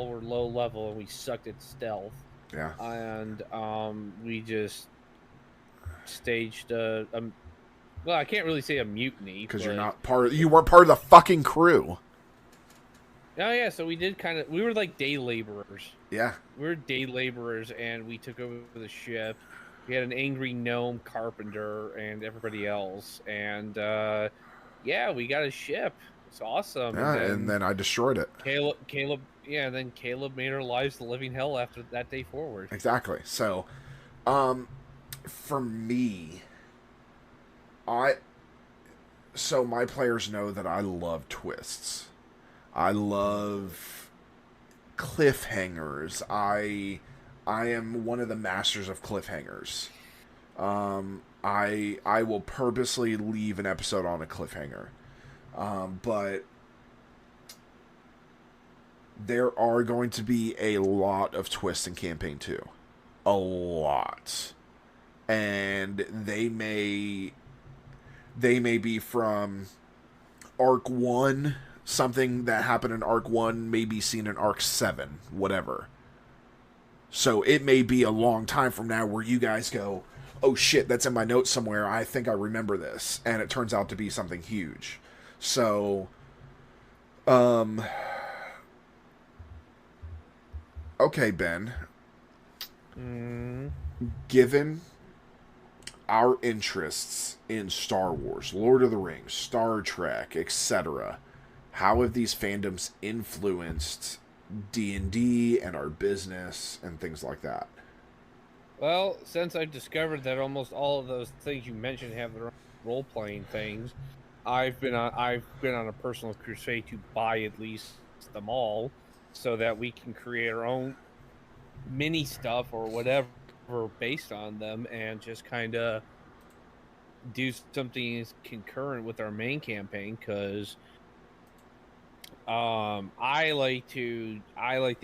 were low level and we sucked at stealth. Yeah. And we just staged well, I can't really say a mutiny Because but... you're not part. You weren't part of the fucking crew. Oh yeah, so we were like day laborers. Yeah. We were day laborers and we took over the ship. We had an angry gnome carpenter and everybody else, and yeah, we got a ship. It's awesome. Yeah, and then I destroyed it. Yeah, and then Caleb made our lives the living hell after that day forward. Exactly. So, for me, so my players know that I love twists. I love cliffhangers. I am one of the masters of cliffhangers. I will purposely leave an episode on a cliffhanger. But there are going to be a lot of twists in campaign 2. A lot. And they may be from arc 1 something that happened in arc 1 may be seen in arc 7, whatever. So it may be a long time from now where you guys go, oh shit, that's in my notes somewhere, I think I remember this, and it turns out to be something huge. So okay, Ben, given our interests in Star Wars, Lord of the Rings, Star Trek, etc., how have these fandoms influenced D&D and our business and things like that? Well, since I've discovered that almost all of those things you mentioned have their own role playing things, I've been on a personal crusade to buy at least them all, so that we can create our own mini stuff or whatever based on them, and just kind of do something concurrent with our main campaign. Because I like the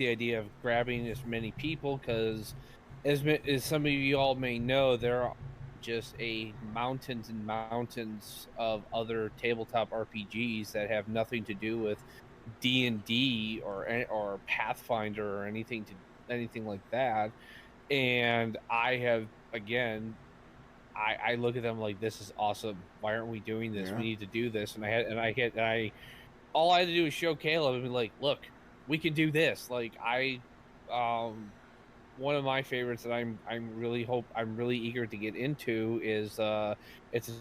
idea of grabbing as many people, because as some of you all may know, there are just a mountains and mountains of other tabletop RPGs that have nothing to do with D&D or Pathfinder or anything like that. And I have, again, I look at them like, this is awesome. Why aren't we doing this? We Yeah. need to do this. And I all I had to do was show Caleb and be like, look, we can do this. Like, um one of my favorites that I'm really eager to get into is it's a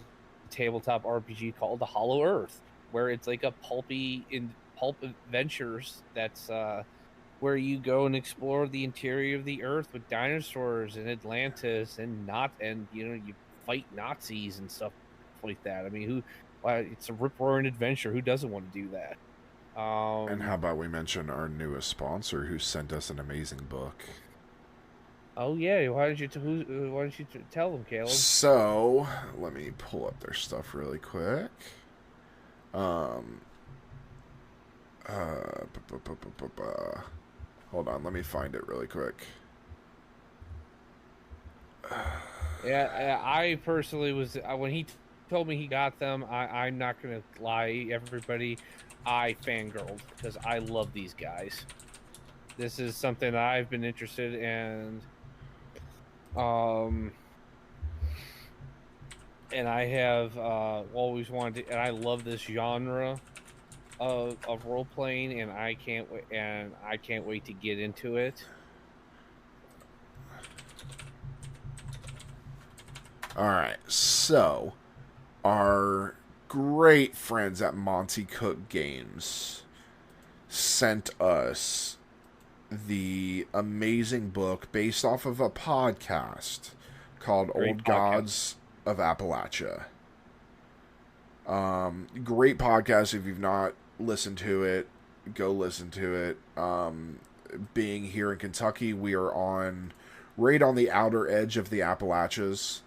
tabletop RPG called The Hollow Earth, where it's like a pulp adventures that's where you go and explore the interior of the earth with dinosaurs and Atlantis and you fight Nazis and stuff like that. I mean, it's a rip roaring adventure. Who doesn't want to do that? And how about we mention our newest sponsor who sent us an amazing book? Oh yeah, why don't you tell them, Caleb? So, let me pull up their stuff really quick. Um, hold on, let me find it really quick. Yeah, I personally was when he told me he got them. I'm not gonna lie, everybody, I fangirled because I love these guys. This is something I've been interested in, um, and I have always wanted to, and I love this genre of role playing, and I can't wait to get into it. Alright, so, our great friends at Monty Cook Games sent us the amazing book based off of a podcast called Great Old podcast. Gods of Appalachia. Great podcast. If you've not listened to it, go listen to it. Being here in Kentucky, we are right on the outer edge of the Appalachians,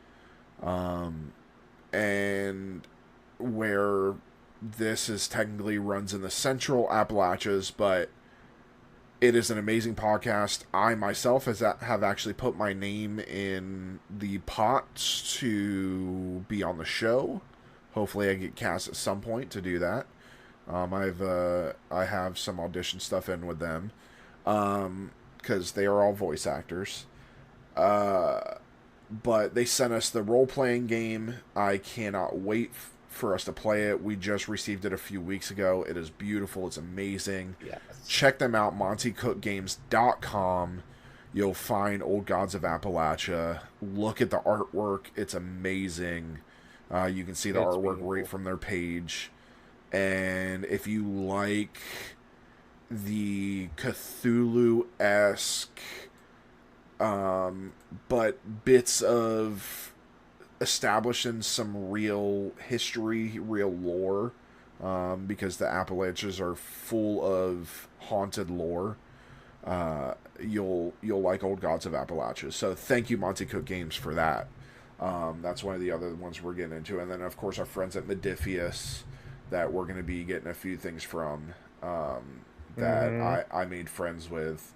and where this is technically runs in the central Appalachians, but it is an amazing podcast. I myself have actually put my name in the pot to be on the show. Hopefully, I get cast at some point to do that. I have some audition stuff in with them, because they are all voice actors. But they sent us the role playing game. I cannot wait for us to play it. We just received it a few weeks ago. It is beautiful. It's amazing. Yes. Check them out, MontyCookGames.com. You'll find Old Gods of Appalachia. Look at the artwork. It's amazing. You can see the It's artwork beautiful. right from their page. And if you like the Cthulhu-esque, but bits of establishing some real history, real lore, because the Appalachians are full of haunted lore. You'll like Old Gods of Appalachia. So thank you, Monty Cook Games, for that. That's one of the other ones we're getting into, and then of course our friends at Modifius that we're going to be getting a few things from. That I made friends with.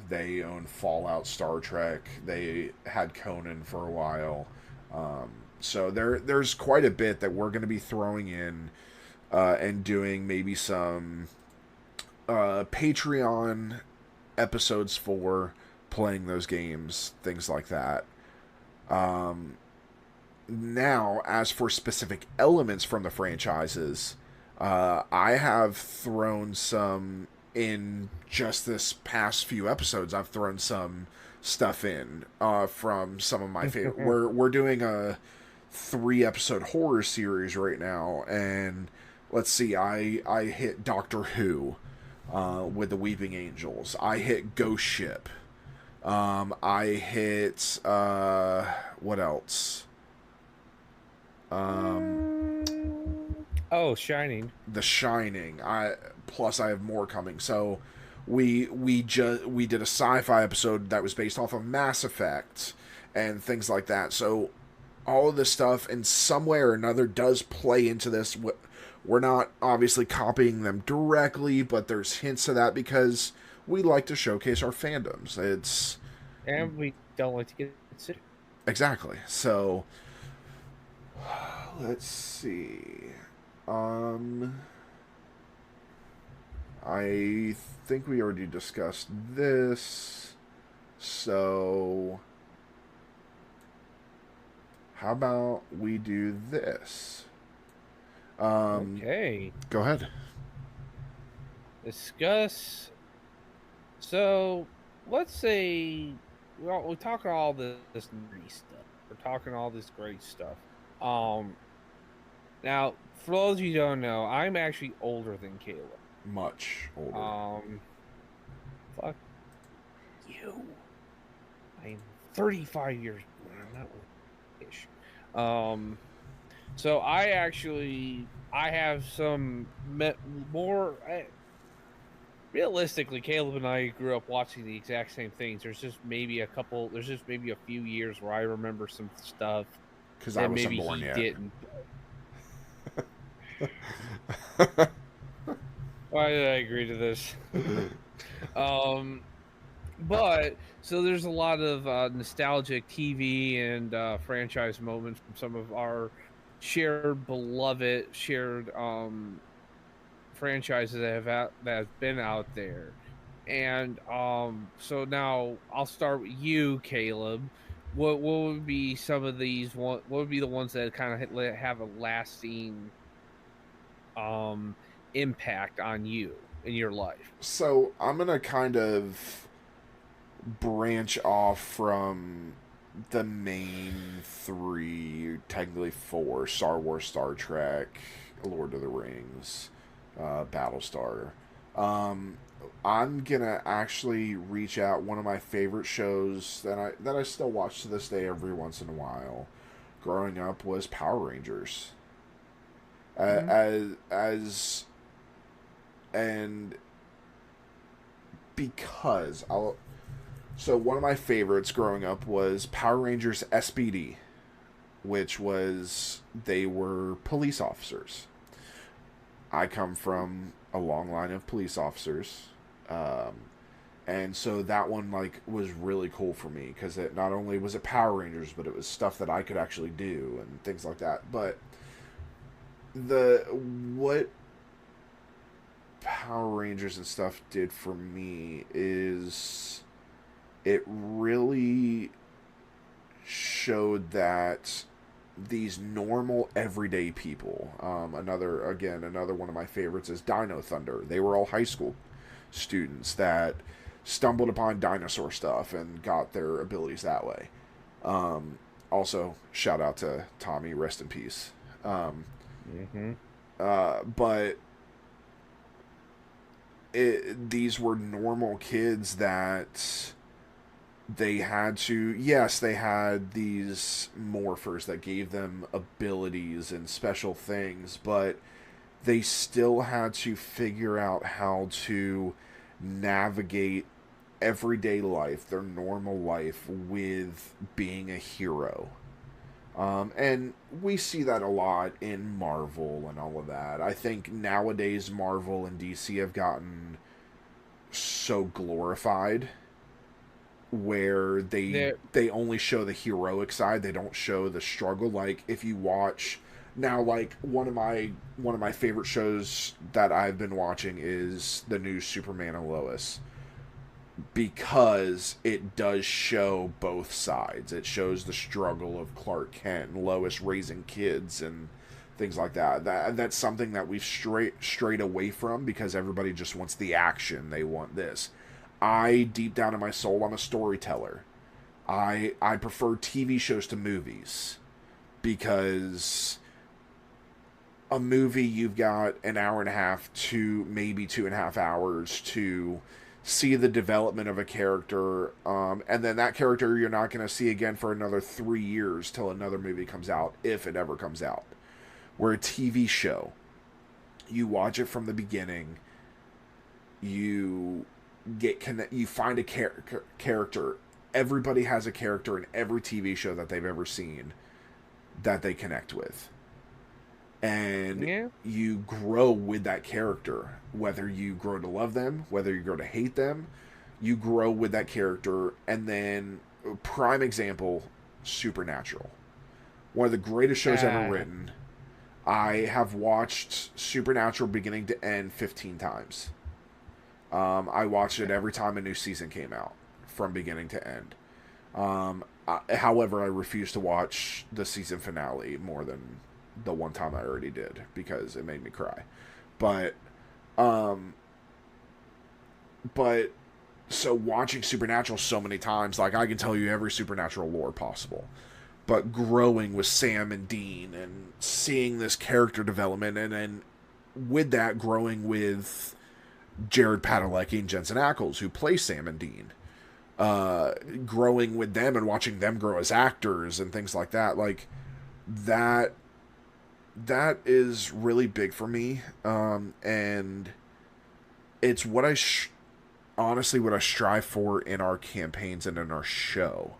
They own Fallout, Star Trek. They had Conan for a while. So there's quite a bit that we're going to be throwing in and doing maybe some Patreon episodes for playing those games, things like that. Um, Now, as for specific elements from the franchises, I have thrown some in just this past few episodes. I've thrown some stuff in from some of my favorite. We're doing a 3 episode horror series right now, and let's see, I hit Doctor Who with the Weeping Angels. I hit Ghost Ship. I hit what else? Oh, Shining. The Shining. I have more coming. So we did a sci-fi episode that was based off of Mass Effect and things like that. So all of this stuff in some way or another does play into this. We're not obviously copying them directly, but there's hints of that because we like to showcase our fandoms. It's And we don't like to get considered. exactly. So let's see. Um I think we already discussed this. So, how about we do this? Okay. Go ahead. Discuss. So, let's say we're talking all this nerdy stuff. We're talking all this great stuff. Um, Now, for those of you who don't know, I'm actually older than Caleb. Much older. Fuck you. I'm 35 years old. I'm not ish. So I have some more. Realistically, Caleb and I grew up watching the exact same things. There's just maybe a few years where I remember some stuff Because I that wasn't maybe born he yet. didn't. Why did I agree to this? But so there's a lot of nostalgic TV and franchise moments from some of our shared franchises that have been out there. And so now I'll start with you, Caleb. What would be some of these what would be the ones that kind of have a lasting um impact on you in your life? So, I'm going to kind of branch off from the main 3, technically 4: Star Wars, Star Trek, Lord of the Rings, Battlestar. Um, I'm gonna actually reach out. One of my favorite shows that I still watch to this day every once in a while, growing up, was Power Rangers. Mm-hmm. As and because I'll So one of my favorites growing up was Power Rangers SPD, which was they were police officers. I come from a long line of police officers, um, and so that one like was really cool for me because it not only was it Power Rangers, but it was stuff that I could actually do and things like that. But the what Power Rangers and stuff did for me is it really showed that these normal everyday people, another one of my favorites is Dino Thunder. They were all high school students that stumbled upon dinosaur stuff and got their abilities that way. Also, shout out to Tommy, rest in peace. Mm-hmm. But these were normal kids that they had these morphers that gave them abilities and special things, but they still had to figure out how to navigate everyday life, their normal life, with being a hero. And we see that a lot in Marvel and all of that. I think nowadays Marvel and DC have gotten so glorified where There, they only show the heroic side. They don't show the struggle. Like if you watch Now, like one of my favorite shows that I've been watching is the new Superman and Lois, because it does show both sides. It shows the struggle of Clark Kent and Lois raising kids and things like that. That's something that we've strayed away from because everybody just wants the action. They want this. I, deep down in my soul, I'm a storyteller. I prefer TV shows to movies, because a movie, you've got an hour and a half to maybe 2.5 hours to see the development of a character, and then that character you're not going to see again for another 3 years till another movie comes out, if it ever comes out. Where a TV show, you watch it from the beginning, you you find a character. Everybody has a character in every TV show that they've ever seen that they connect with, and Yeah. you grow with that character. Whether you grow to love them, whether you grow to hate them, you grow with that character. And then, prime example, Supernatural, one of the greatest shows ever Uh, written. I have watched Supernatural beginning to end 15 times. I watched it every time a new season came out, from beginning to end. However, I refuse to watch the season finale more than the one time I already did, because it made me cry. But, um, but so watching Supernatural so many times, like, I can tell you every Supernatural lore possible. But growing with Sam and Dean and seeing this character development, and then with that, growing with Jared Padalecki and Jensen Ackles, who play Sam and Dean, growing with them and watching them grow as actors and things like that, like that that is really big for me, and it's what honestly what I strive for in our campaigns and in our show.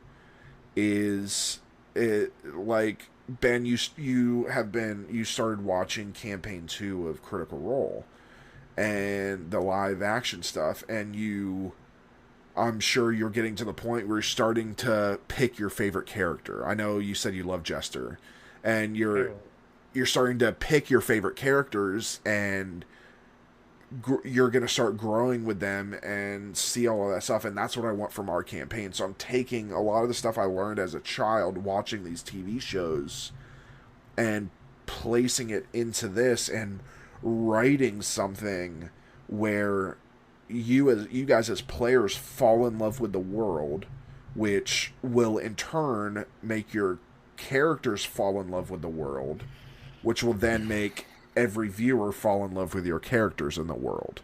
Is it like, Ben, you started watching campaign 2 of Critical Role and the live action stuff, and I'm sure you're getting to the point where you're starting to pick your favorite character. I know you said you love Jester, and oh, you're starting to pick your favorite characters, and you're going to start growing with them and see all of that stuff. And that's what I want from our campaign. So I'm taking a lot of the stuff I learned as a child watching these TV shows and placing it into this, and writing something where you guys as players fall in love with the world, which will in turn make your characters fall in love with the world, which will then make every viewer fall in love with your characters in the world.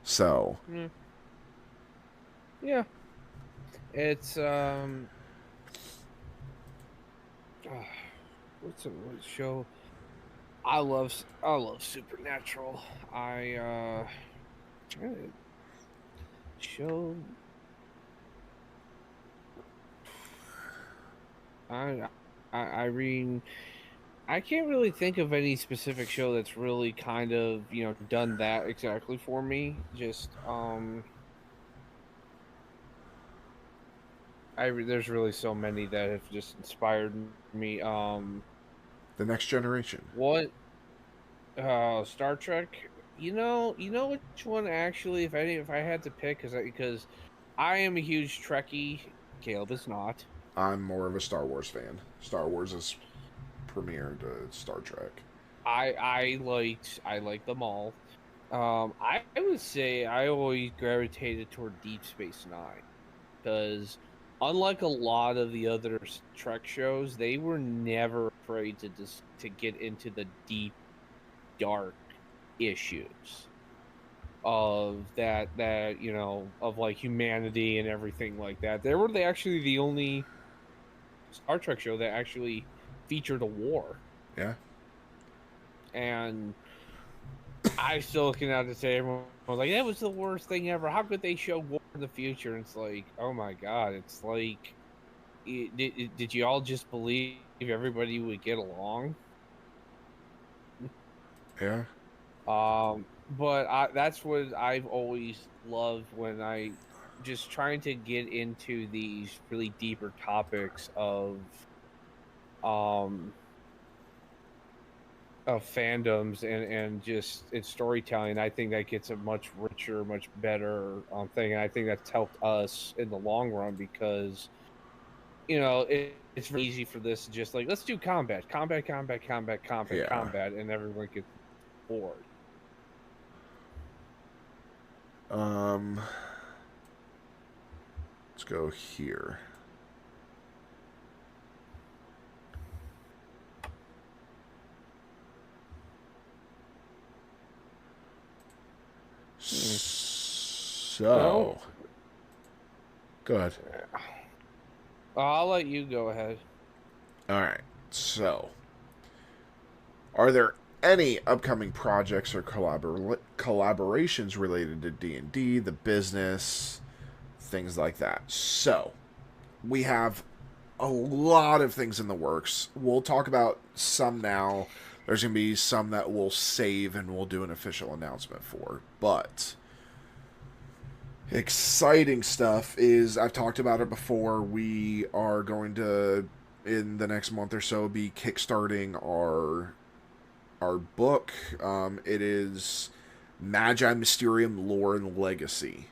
So, yeah. Yeah. It's ah, what show? I love Supernatural. Trying to show I I mean, I can't really think of any specific show that's really kind of, done that exactly for me. Just there's really so many that have just inspired me. the next generation. What Star Trek? You know which one actually, if I had to pick, because I am a huge Trekkie. Caleb is not. I'm more of a Star Wars fan. Star Wars is premier to Star Trek. I like them all. I would say I always gravitated toward Deep Space Nine, because unlike a lot of the other Trek shows, they were never afraid to get into the deep, dark issues of of like humanity and everything like that. They actually the only Star Trek show that actually featured a war, Yeah. and I still looking out to say everyone was like, that was the worst thing ever. How could they show war in the future? And it's like, oh my god, it's like, did you all just believe everybody would get along? Yeah. But that's what I've always loved, when I just trying to get into these really deeper topics of um of fandoms and just in storytelling. I think that gets a much richer, much better thing. And I think that's helped us in the long run because it's really easy for this to just like let's do combat, combat, combat, combat, combat, Yeah. combat, and everyone gets bored. Um, let's go here. So So, go ahead. I'll let you go ahead. All right. So, are there any upcoming projects or collaborations related to D&D, the business, things like that? So, we have a lot of things in the works. We'll talk about some now. There's going to be some that we'll save and we'll do an official announcement for. But exciting stuff is, I've talked about it before, we are going to, in the next month or so, be kickstarting our book. It is Magi Mysterium Lore and Legacy.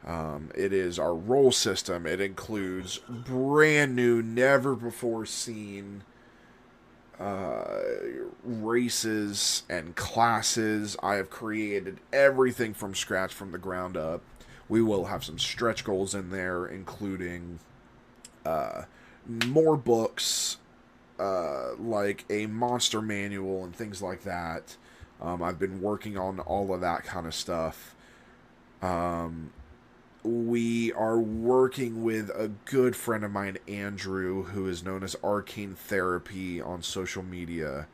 It is our role system. It includes brand new, never before seen races and classes. I have created everything from scratch, from the ground up. We will have some stretch goals in there, including more books, like a monster manual and things like that. I've been working on all of that kind of stuff. We are working with a good friend of mine, Andrew, who is known as Arcane Therapy on social media.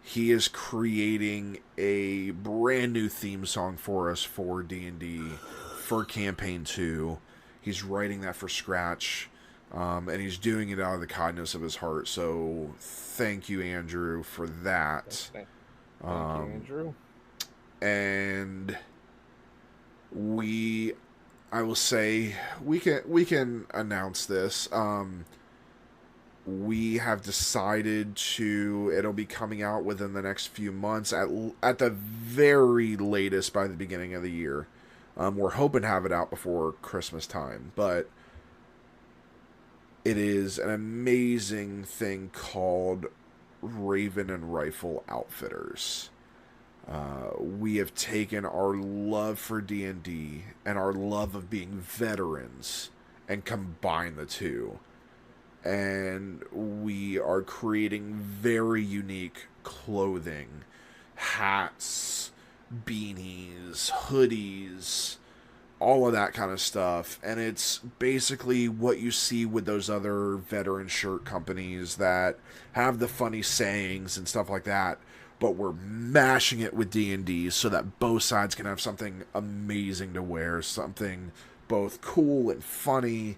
He is creating a brand new theme song for us for D&D for Campaign 2. He's writing that for scratch, and he's doing it out of the kindness of his heart. So thank you, Andrew, for that. Thank you, Andrew. And I will say we can announce this. We have decided it'll be coming out within the next few months, at the very latest by the beginning of the year. We're hoping to have it out before Christmas time, but it is an amazing thing called Raven and Rifle Outfitters. We have taken our love for D&D and our love of being veterans and combined the two. And we are creating very unique clothing, hats, beanies, hoodies, all of that kind of stuff. And it's basically what you see with those other veteran shirt companies that have the funny sayings and stuff like that, but we're mashing it with D&D so that both sides can have something amazing to wear, something both cool and funny.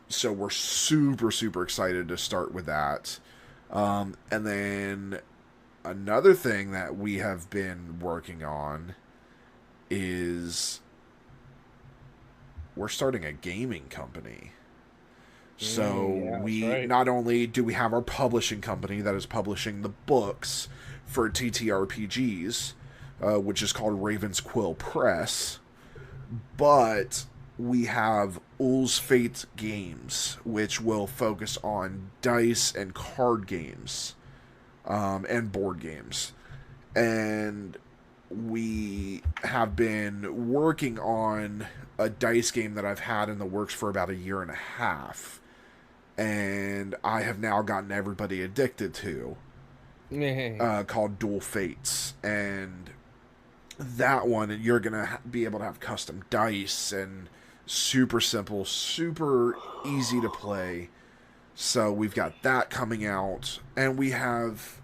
So we're super, super excited to start with that. And then another thing that we have been working on is we're starting a gaming company. So right. not only do we have our publishing company that is publishing the books for TTRPGs, which is called Raven's Quill Press, but we have Ull's Fate Games, which will focus on dice and card games, and board games. And we have been working on a dice game that I've had in the works for about a year and a half, and I have now gotten everybody addicted to, called Dual Fates. And that one, you're gonna be able to have custom dice and super simple, super easy to play. So we've got that coming out, and we have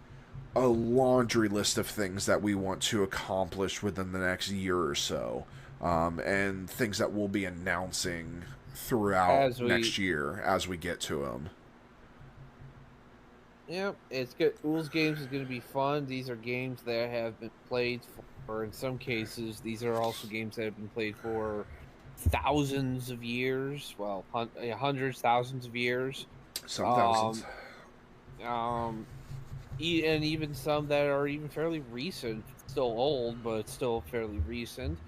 a laundry list of things that we want to accomplish within the next year or so, and things that we'll be announcing throughout next year as we get to them. Yeah, it's good. Ull's Games is going to be fun. These are games that have been played for, in some cases, these are also games that have been played for thousands of years. Well, hundreds, thousands of years. Some thousands. Um, um, and even some that are even fairly recent, still old, but still fairly recent.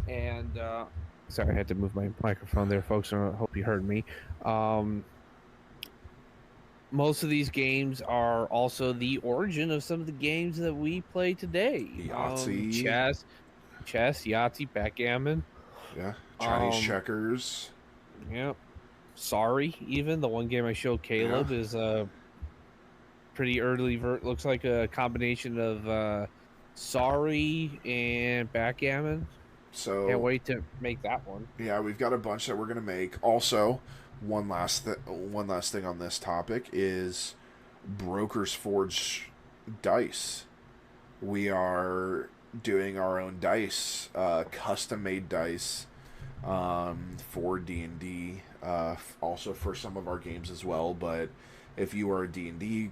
And sorry, I had to move my microphone there, folks. I hope you heard me. Um, most of these games are also the origin of some of the games that we play today. Yahtzee, Chess, Yahtzee, backgammon. yeah, Chinese Um, checkers, yeah. Sorry, even the one game I showed yeah. Caleb is pretty early. Looks like a combination of Sorry and backgammon. Can't So wait to make that one. yeah, we've got a bunch that we're gonna make. Also, one last thing on this topic is Brokers Forge dice. We are doing our own dice, custom made dice, for D&D, also for some of our games as well. But if you are a D&D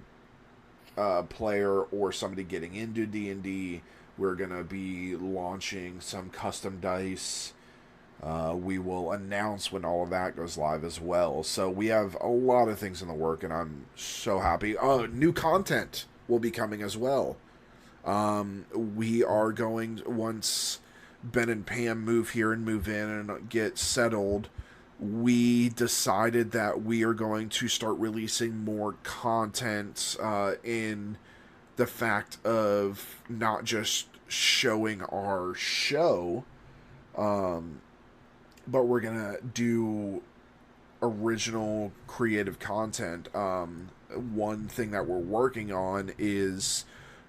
player or somebody getting into D&D, we're gonna be launching some custom dice. We will announce when all of that goes live as well. So we have a lot of things in the work, and I'm so happy. New content will be coming as well. We are going, once Ben and Pam move here and move in and get settled, we decided that we are going to start releasing more content, in the fact of not just showing our show, um, but we're gonna do original creative content. One thing that we're working on is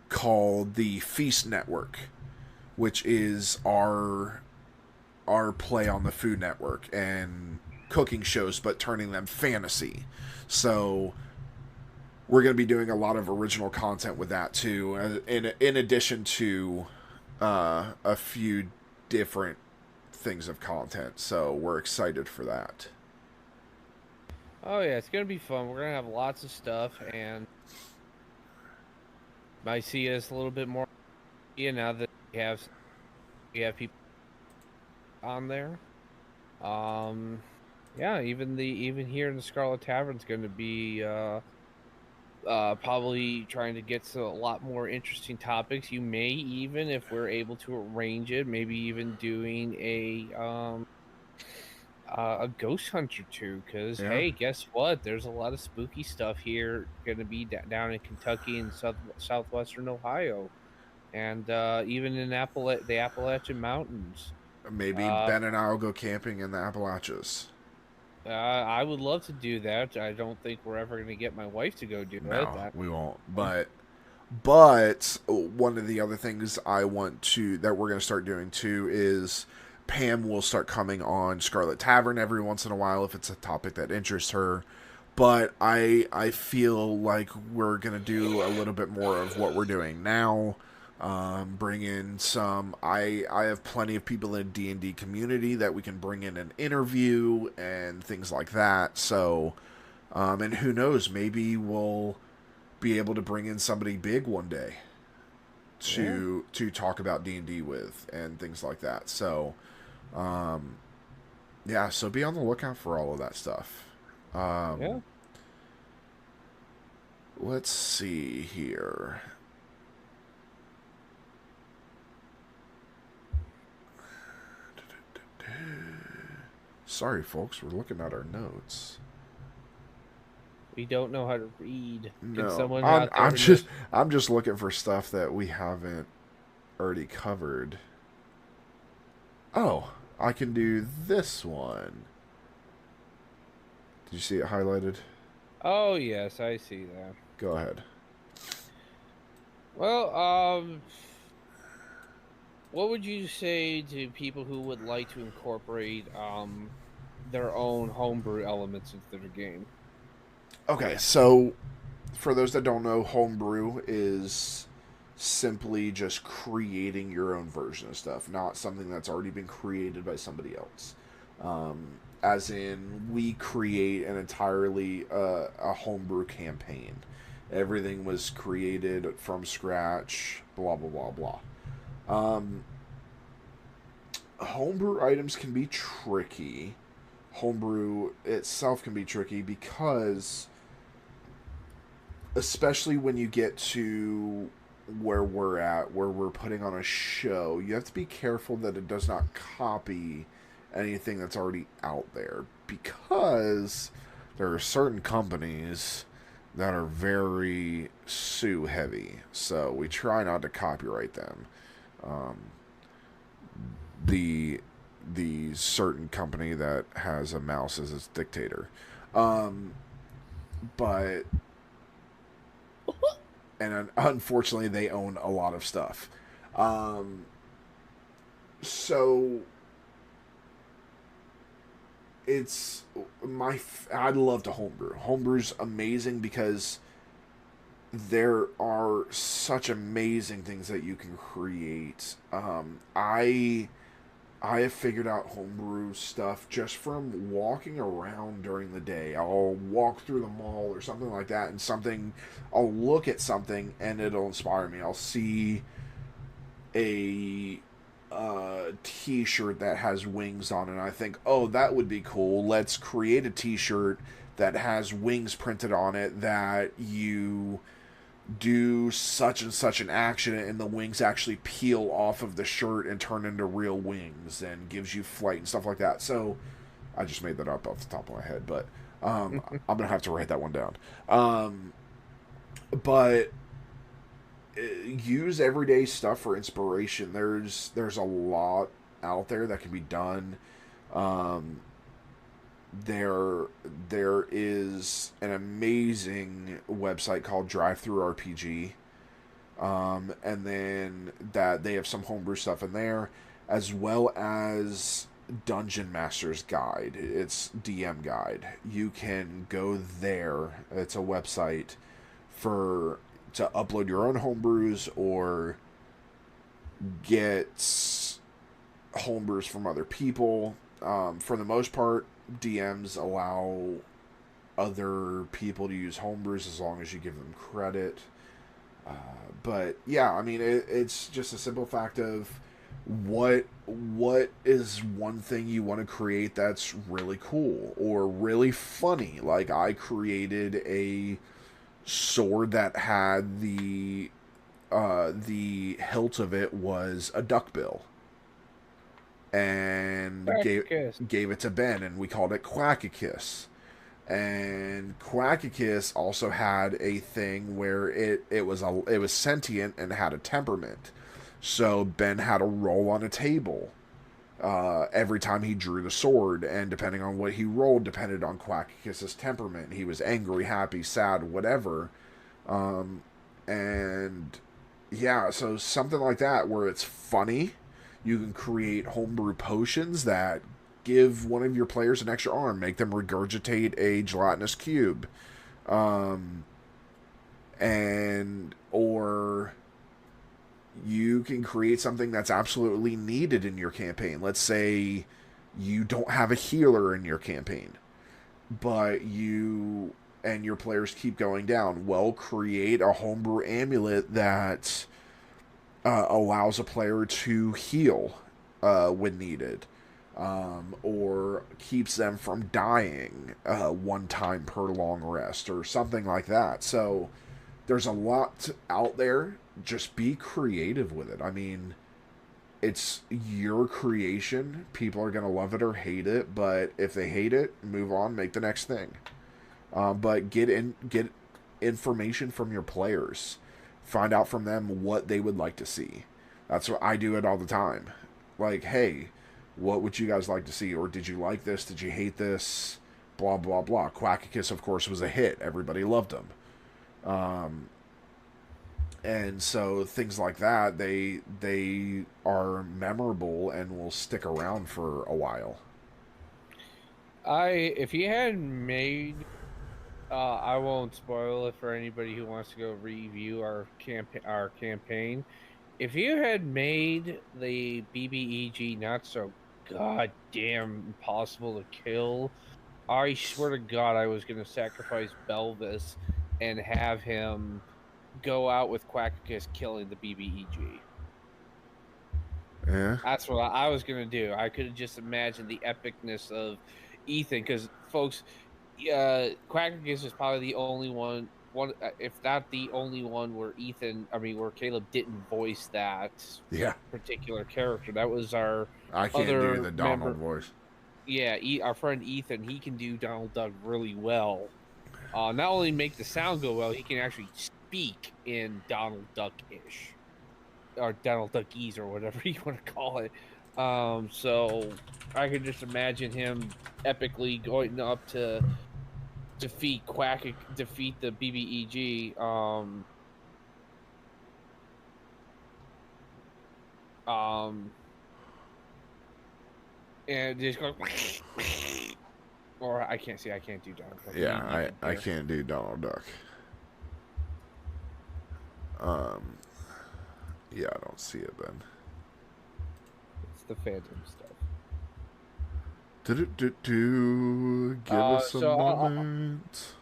called the Feast Network, which is our play on the Food Network and cooking shows, but turning them fantasy. So we're going to be doing a lot of original content with that too, in addition to a few different things of content. So we're excited for that. Oh yeah, it's gonna be fun. We're gonna have lots of stuff, and might see us a little bit more. Now that we have people on there. Um, yeah, even here in the Scarlet Tavern is going to be probably trying to get to a lot more interesting topics. You may even, if we're able to arrange it, maybe even doing a ghost hunt or two. Because Yeah, hey, guess what? There's a lot of spooky stuff here going to be down in Kentucky and southwestern Ohio, and even in the Appalachian Mountains. maybe Uh, Ben and I will go camping in the Appalachians. I would love to do that. I don't think we're ever going to get my wife to go do it. No, That we won't. But one of the other things I want to that we're going to start doing too is Pam will start coming on Scarlet Tavern every once in a while if it's a topic that interests her. But I feel like we're going to do a little bit more of what we're doing now. Bring in some. I have plenty of people in the D&D community that we can bring in an interview and things like that. So, and who knows, maybe we'll be able to bring in somebody big one day yeah, to talk about D&D with and things like that. So, yeah, so be on the lookout for all of that stuff. yeah. Let's see here. Sorry, folks, we're looking at our notes. We don't know how to read. Can No, someone out there I'm just looking for stuff that we haven't already covered. Oh, I can do this one. Did you see it highlighted? Oh yes, I see that. Go ahead. Well, what would you say to people who would like to incorporate their own homebrew elements into their game? Okay, so for those that don't know, homebrew is simply just creating your own version of stuff, not something that's already been created by somebody else. As in, we create an entirely a homebrew campaign. Everything was created from scratch. Blah blah blah blah. Um, Homebrew items can be tricky. Homebrew itself can be tricky because especially when you get to where we're at, where we're putting on a show, you have to be careful that it does not copy anything that's already out there, because there are certain companies that are very sue heavy, so we try not to copyright them. Um, the the certain company that has a mouse as its dictator, um, but and unfortunately they own a lot of stuff. Um, so it's I'd love to homebrew. Homebrew's amazing because there are such amazing things that you can create. I have figured out homebrew stuff just from walking around during the day. I'll walk through the mall or something like that, and I'll look at something and it'll inspire me. I'll see a t-shirt that has wings on it, and I think, oh, that would be cool. Let's create a t-shirt that has wings printed on it, that you do such and such an action and the wings actually peel off of the shirt and turn into real wings and gives you flight and stuff like that. So I just made that up off the top of my head, but I'm gonna have to write that one down. But use everyday stuff for inspiration. There's a lot out there that can be done. Um, there is an amazing website called Drive Through RPG, and then that they have some homebrew stuff in there, as well as Dungeon Master's Guide. It's DM Guide. You can go there. It's a website for to upload your own homebrews or get homebrews from other people. For the most part, DMs allow other people to use homebrews as long as you give them credit. But yeah, I mean, it's just a simple fact of what is one thing you want to create that's really cool or really funny. Like, I created a sword that had the hilt of it was a duckbill, and gave it to Ben, and we called it Quackicus. And Quackicus also had a thing where it was sentient and had a temperament. So Ben had to roll on a table every time he drew the sword, and depending on what he rolled depended on Quackicus's temperament. He was angry, happy, sad, whatever. And yeah, so something like that where it's funny. You can create homebrew potions that give one of your players an extra arm, make them regurgitate a gelatinous cube, and or you can create something that's absolutely needed in your campaign. Let's say you don't have a healer in your campaign, but you and your players keep going down. Well, create a homebrew amulet that allows a player to heal when needed, or keeps them from dying one time per long rest, or something like that. So there's a lot out there. Just be creative with it. I mean, it's your creation. People are going to love it or hate it, but if they hate it, move on, make the next thing. But get information from your players. Find out from them what they would like to see. That's what I do it all the time. Like, hey, what would you guys like to see? Or did you like this? Did you hate this? Blah, blah, blah. Quackicus, of course, was a hit. Everybody loved him. And so things like that, they are memorable and will stick around for a while. If you had made, I won't spoil it for anybody who wants to go review our campaign. If you had made the BBEG not so goddamn impossible to kill, I swear to God, I was going to sacrifice Belvis and have him go out with Quackicus killing the BBEG. Yeah. That's what I was going to do. I could just imagine the epicness of Ethan, because, folks, Quackicus is probably the only one one, if not the only one where where Caleb didn't voice that Yeah, particular character. That was our I can't do other the Donald member. voice. Yeah, our friend Ethan, he can do Donald Duck really well. Not only make the sound go well, he can actually speak in Donald Duck-ish. Or Donald Duckies or whatever you want to call it. So I could just imagine him epically going up to defeat the BBEG. Um, and just going, or I can't see, I can't do Donald Duck. You Yeah, can I hear. can't do Donald Duck. Yeah, I don't see it then. It's the Phantom stuff. Give us a So moment.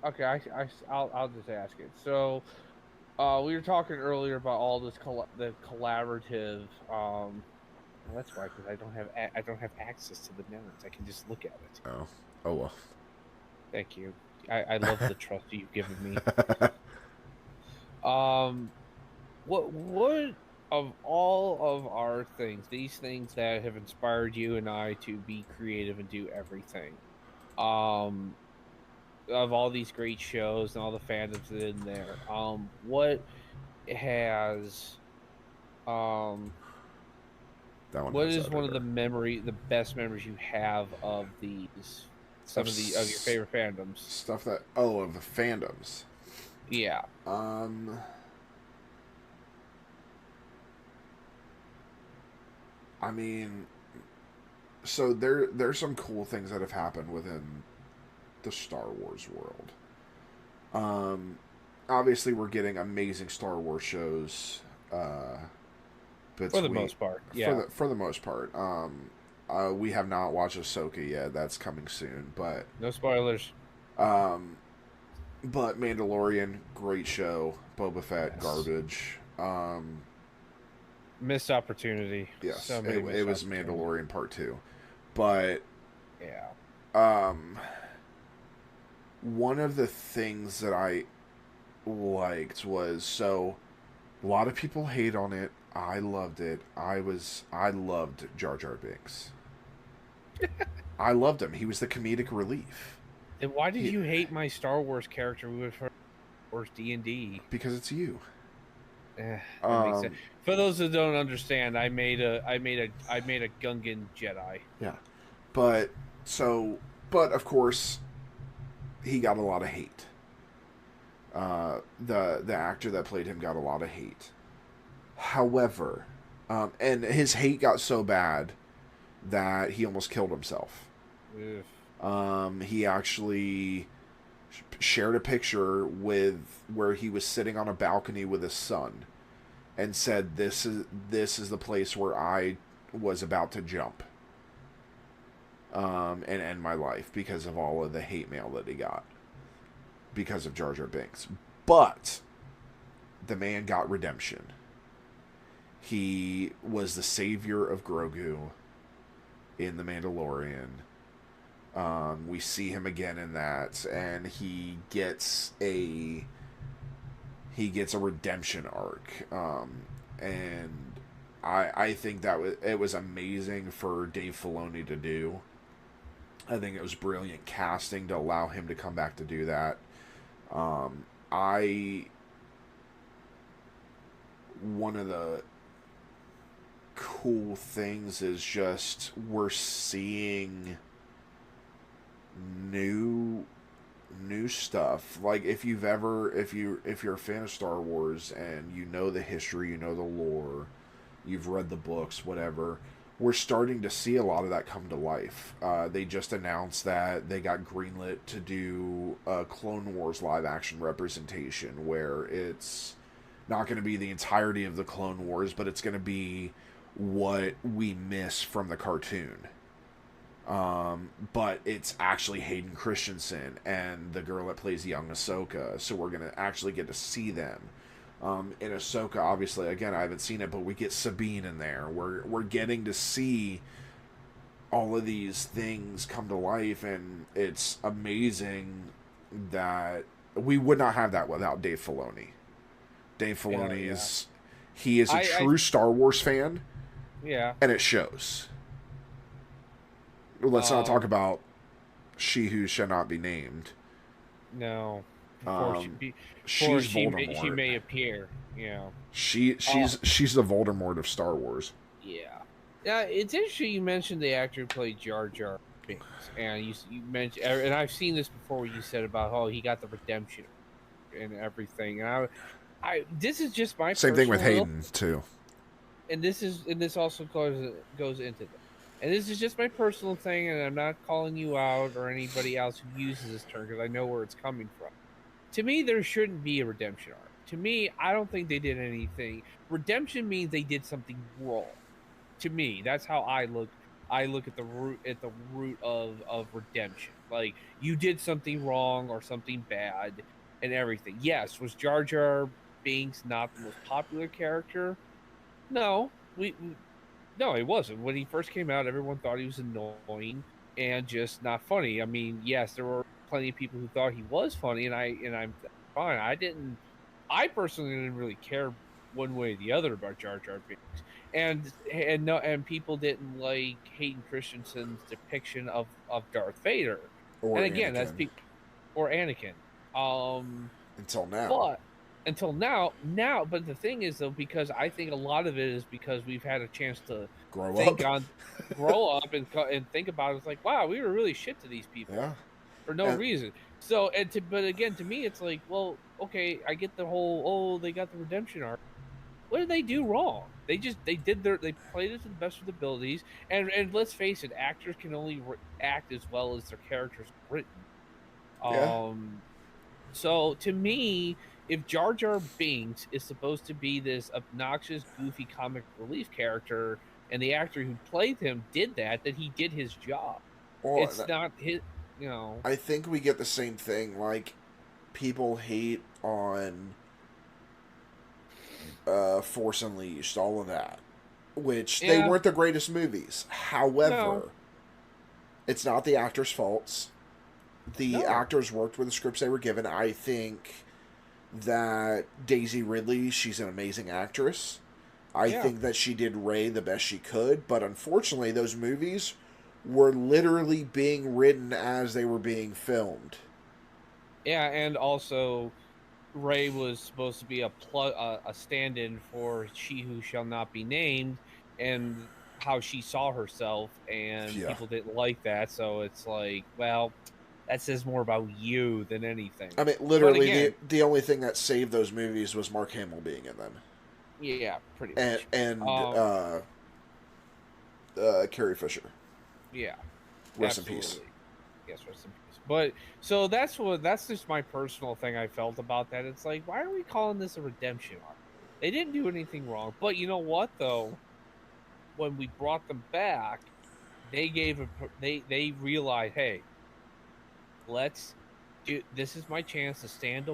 okay, I'll just ask it. So, we were talking earlier about all this the collaborative. Well, that's why, because I don't have access to the notes. I can just look at it. Oh, oh well. Thank you. I love the trust you've given me. Um, what of all of our things, these things that have inspired you and I to be creative and do everything, um, of all these great shows and all the fandoms in there, what has um That one what has is one of editor. the best memories you have of these, Of some of your favorite fandoms? stuff that of the fandoms. Yeah. Um, I mean, so there's some cool things that have happened within the Star Wars world. Um, Obviously we're getting amazing Star Wars shows. For the Between most part, yeah. for the most part. We have not watched Ahsoka yet. That's coming soon, No spoilers. um, but Mandalorian, great show. Boba Fett, Yes. garbage. Missed opportunity. Yes, So many it missed was opportunities. Mandalorian Part 2, but Yeah. um, one of the things that I liked was, so a lot of people hate on it. I loved it. I loved Jar Jar Binks. I loved him. He was the comedic relief. Then why did He, you hate my Star Wars character with Star Wars D&D? because it's you. That makes sense. Um, For those who don't understand, I made a Gungan Jedi. yeah, but so, but of course, he got a lot of hate. The actor that played him got a lot of hate. However, and his hate got so bad that he almost killed himself. Ugh. He actually shared a picture with where he was sitting on a balcony with his son, and said, this is the place where I was about to jump, and end my life because of all of the hate mail that he got because of Jar Jar Binks. But the man got redemption. He was the savior of Grogu in The Mandalorian. We see him again in that, and he gets a redemption arc. And I think that it was amazing for Dave Filoni to do. I think it was brilliant casting to allow him to come back to do that. I One of the cool things is just we're seeing new stuff. Like, if you're a fan of Star Wars and you know the history, you know the lore, you've read the books, whatever, we're starting to see a lot of that come to life. They just announced that they got greenlit to do a Clone Wars live action representation where it's not going to be the entirety of the Clone Wars, but it's going to be what we miss from the cartoon. But it's actually Hayden Christensen and the girl that plays young Ahsoka, so we're gonna actually get to see them. In Ahsoka, obviously, again, I haven't seen it, but we get Sabine in there. We're getting to see all of these things come to life, and it's amazing that we would not have that without Dave Filoni. Dave Hell Filoni yeah. is he is a I true Star Wars fan, yeah. and it shows. Let's not talk Um, about She Who Shall Not Be Named. no. Before Um, before she's she Voldemort. may appear. You know. She Uh, she's the Voldemort of Star Wars. yeah. Yeah, it's interesting you mentioned the actor who played Jar Jar Binks, and you mentioned, and I've seen this before. Where you said about he got the redemption and everything, and I this is just my Same thing with personal Hayden too. and this also goes into that. And this is just my personal thing, and I'm not calling you out or anybody else who uses this term because I know where it's coming from. To me, there shouldn't be a redemption arc. To me, I don't think they did anything. Redemption means they did something wrong. To me, that's how I look. I look at the root of redemption. Like you did something wrong or something bad and everything. Yes, was Jar Jar Binks not the most popular character? No, no, it wasn't. When he first came out, everyone thought he was annoying and just not funny. I mean, yes, there were plenty of people who thought he was funny, and I'm fine. I personally didn't really care one way or the other about Jar Jar Binks, and no, and people didn't like Hayden Christensen's depiction of Darth Vader, Or and again, that's Anakin. people or Anakin. Until now. But until now, but the thing is though, because I think a lot of it is because we've had a chance to Grow up. think on, grow up and think about it. It's like, wow, we were really shit to these people Yeah. for no And reason. So, but again, to me, it's like, well, okay, I get the whole, oh, they got the redemption arc. What did they do wrong? They played it to the best of their abilities, and let's face it, actors can only act as well as their characters are written. yeah. Um, so to me, if Jar Jar Binks is supposed to be this obnoxious, goofy comic relief character, and the actor who played him did that, then he did his job. It's Well, not his, you know. I think we get the same thing. Like people hate on Force Unleashed, all of that, which they Yeah, weren't the greatest movies. no, However, it's not the actors' faults. The no, actors worked with the scripts they were given. I think that Daisy Ridley, she's an amazing actress. I yeah, think that she did Rey the best she could, but unfortunately, those movies were literally being written as they were being filmed. yeah, and also Ray was supposed to be a stand-in for She Who Shall Not Be Named, and how she saw herself, and Yeah. people didn't like that. So it's like, well, that says more about you than anything. I mean, But literally, again, the only thing that saved those movies was Mark Hamill being in them, yeah, pretty and much. and Carrie Fisher. Yeah, Rest in peace. absolutely. Yes, rest in peace. But so that's just my personal thing I felt about that. It's like, why are we calling this a redemption arc? They didn't do anything wrong. But you know what though? When we brought them back, they gave they realized, hey, let's do this is my chance to stand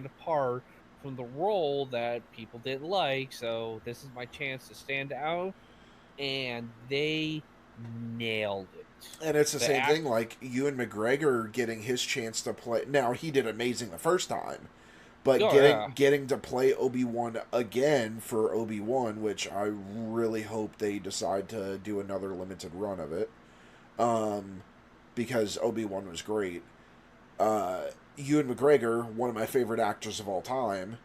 apart from the role that people didn't like. So this is my chance to stand out, and they nailed it. And it's the The same act, thing, like Ewan McGregor getting his chance to play. Now he did amazing the first time, but oh yeah, getting to play Obi-Wan again for Obi-Wan, which I really hope they decide to do another limited run of it, um, because Obi-Wan was great. Ewan McGregor, one of my favorite actors of all time,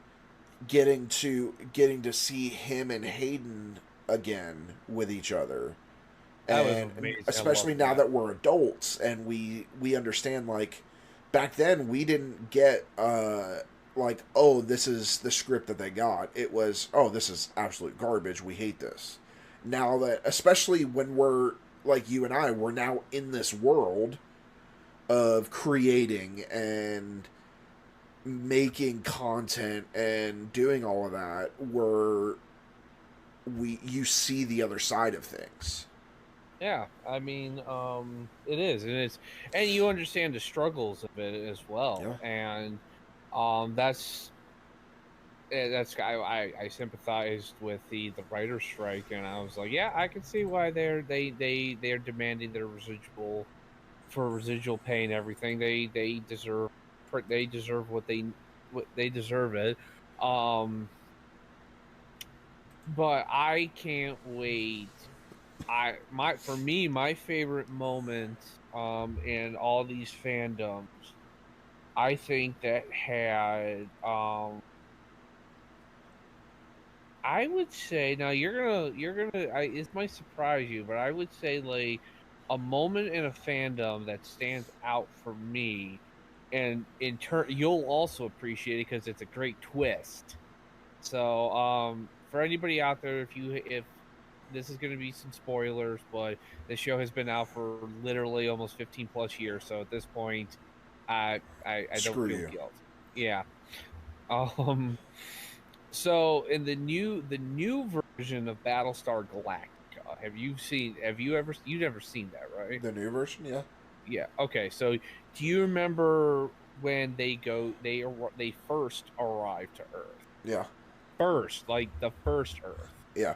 getting to see him and Hayden again with each other, that was and amazing. I love especially now that. that we're adults and we understand, like back then we didn't get like, oh, this is the script that they got. It was, oh, this is absolute garbage, we hate this. Now that, especially when we're like you and I, we're now in this world of creating and making content and doing all of that, where you see the other side of things. Yeah, I mean, it is, and you understand the struggles of it as well, Yeah. and that's that's I sympathized with the writer's strike, and I was like, yeah, I can see why they're demanding their residual for residual pay and everything. They deserve. they deserve what they deserve it. Um, but I can't wait. For me, my favorite moment in all these fandoms, I think that had I would say now it might surprise you, but I would say like a moment in a fandom that stands out for me, and in turn you'll also appreciate it because it's a great twist. So for anybody out there, if this is going to be some spoilers, but the show has been out for literally almost 15 plus years, so at this point, I don't Screw feel you. guilt. Yeah. Um. So in the new version of Battlestar Galactica, you've never seen that, right? The new version, yeah, Yeah. Okay. So do you remember when they first arrived to Earth? yeah, First, like the first Earth. yeah.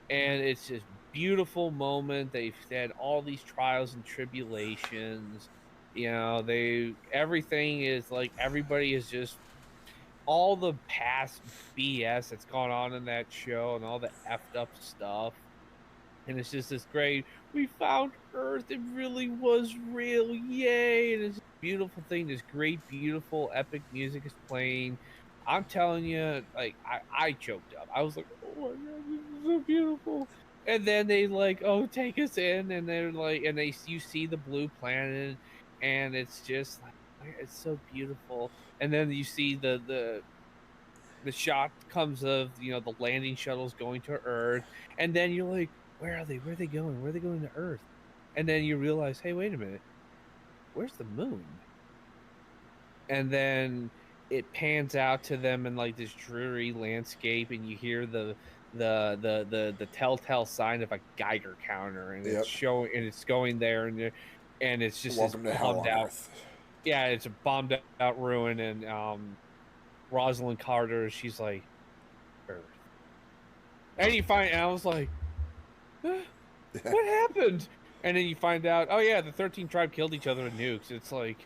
And it's this beautiful moment. They've had all these trials and tribulations. They everything is like everybody is just all the past BS that's gone on in that show and all the effed up stuff. And it's just this great, we found Earth. It really was real. Yay. And it's a beautiful thing. This great, beautiful, epic music is playing. I'm telling you, like, I choked up. I was like, oh my God, this is so beautiful. And then they, like, oh, take us in. And they're like, you see the blue planet. And it's just like, it's so beautiful. And then you see the shot comes of the landing shuttles going to Earth, and then you're like, where are they? Where are they going? Where are they going to Earth? And then you realize, hey, wait a minute, where's the moon? And then it pans out to them in like this dreary landscape, and you hear the telltale sign of a Geiger counter, and it's Yep. showing, and it's going there, and it's just this Welcome to Hell bombed on out. Earth. Yeah, it's a bombed out ruin, and Rosalind Carter, she's like, Earth. And I was like, "Huh? What happened?" And then you find out, oh yeah, the 13 tribe killed each other with nukes. It's like,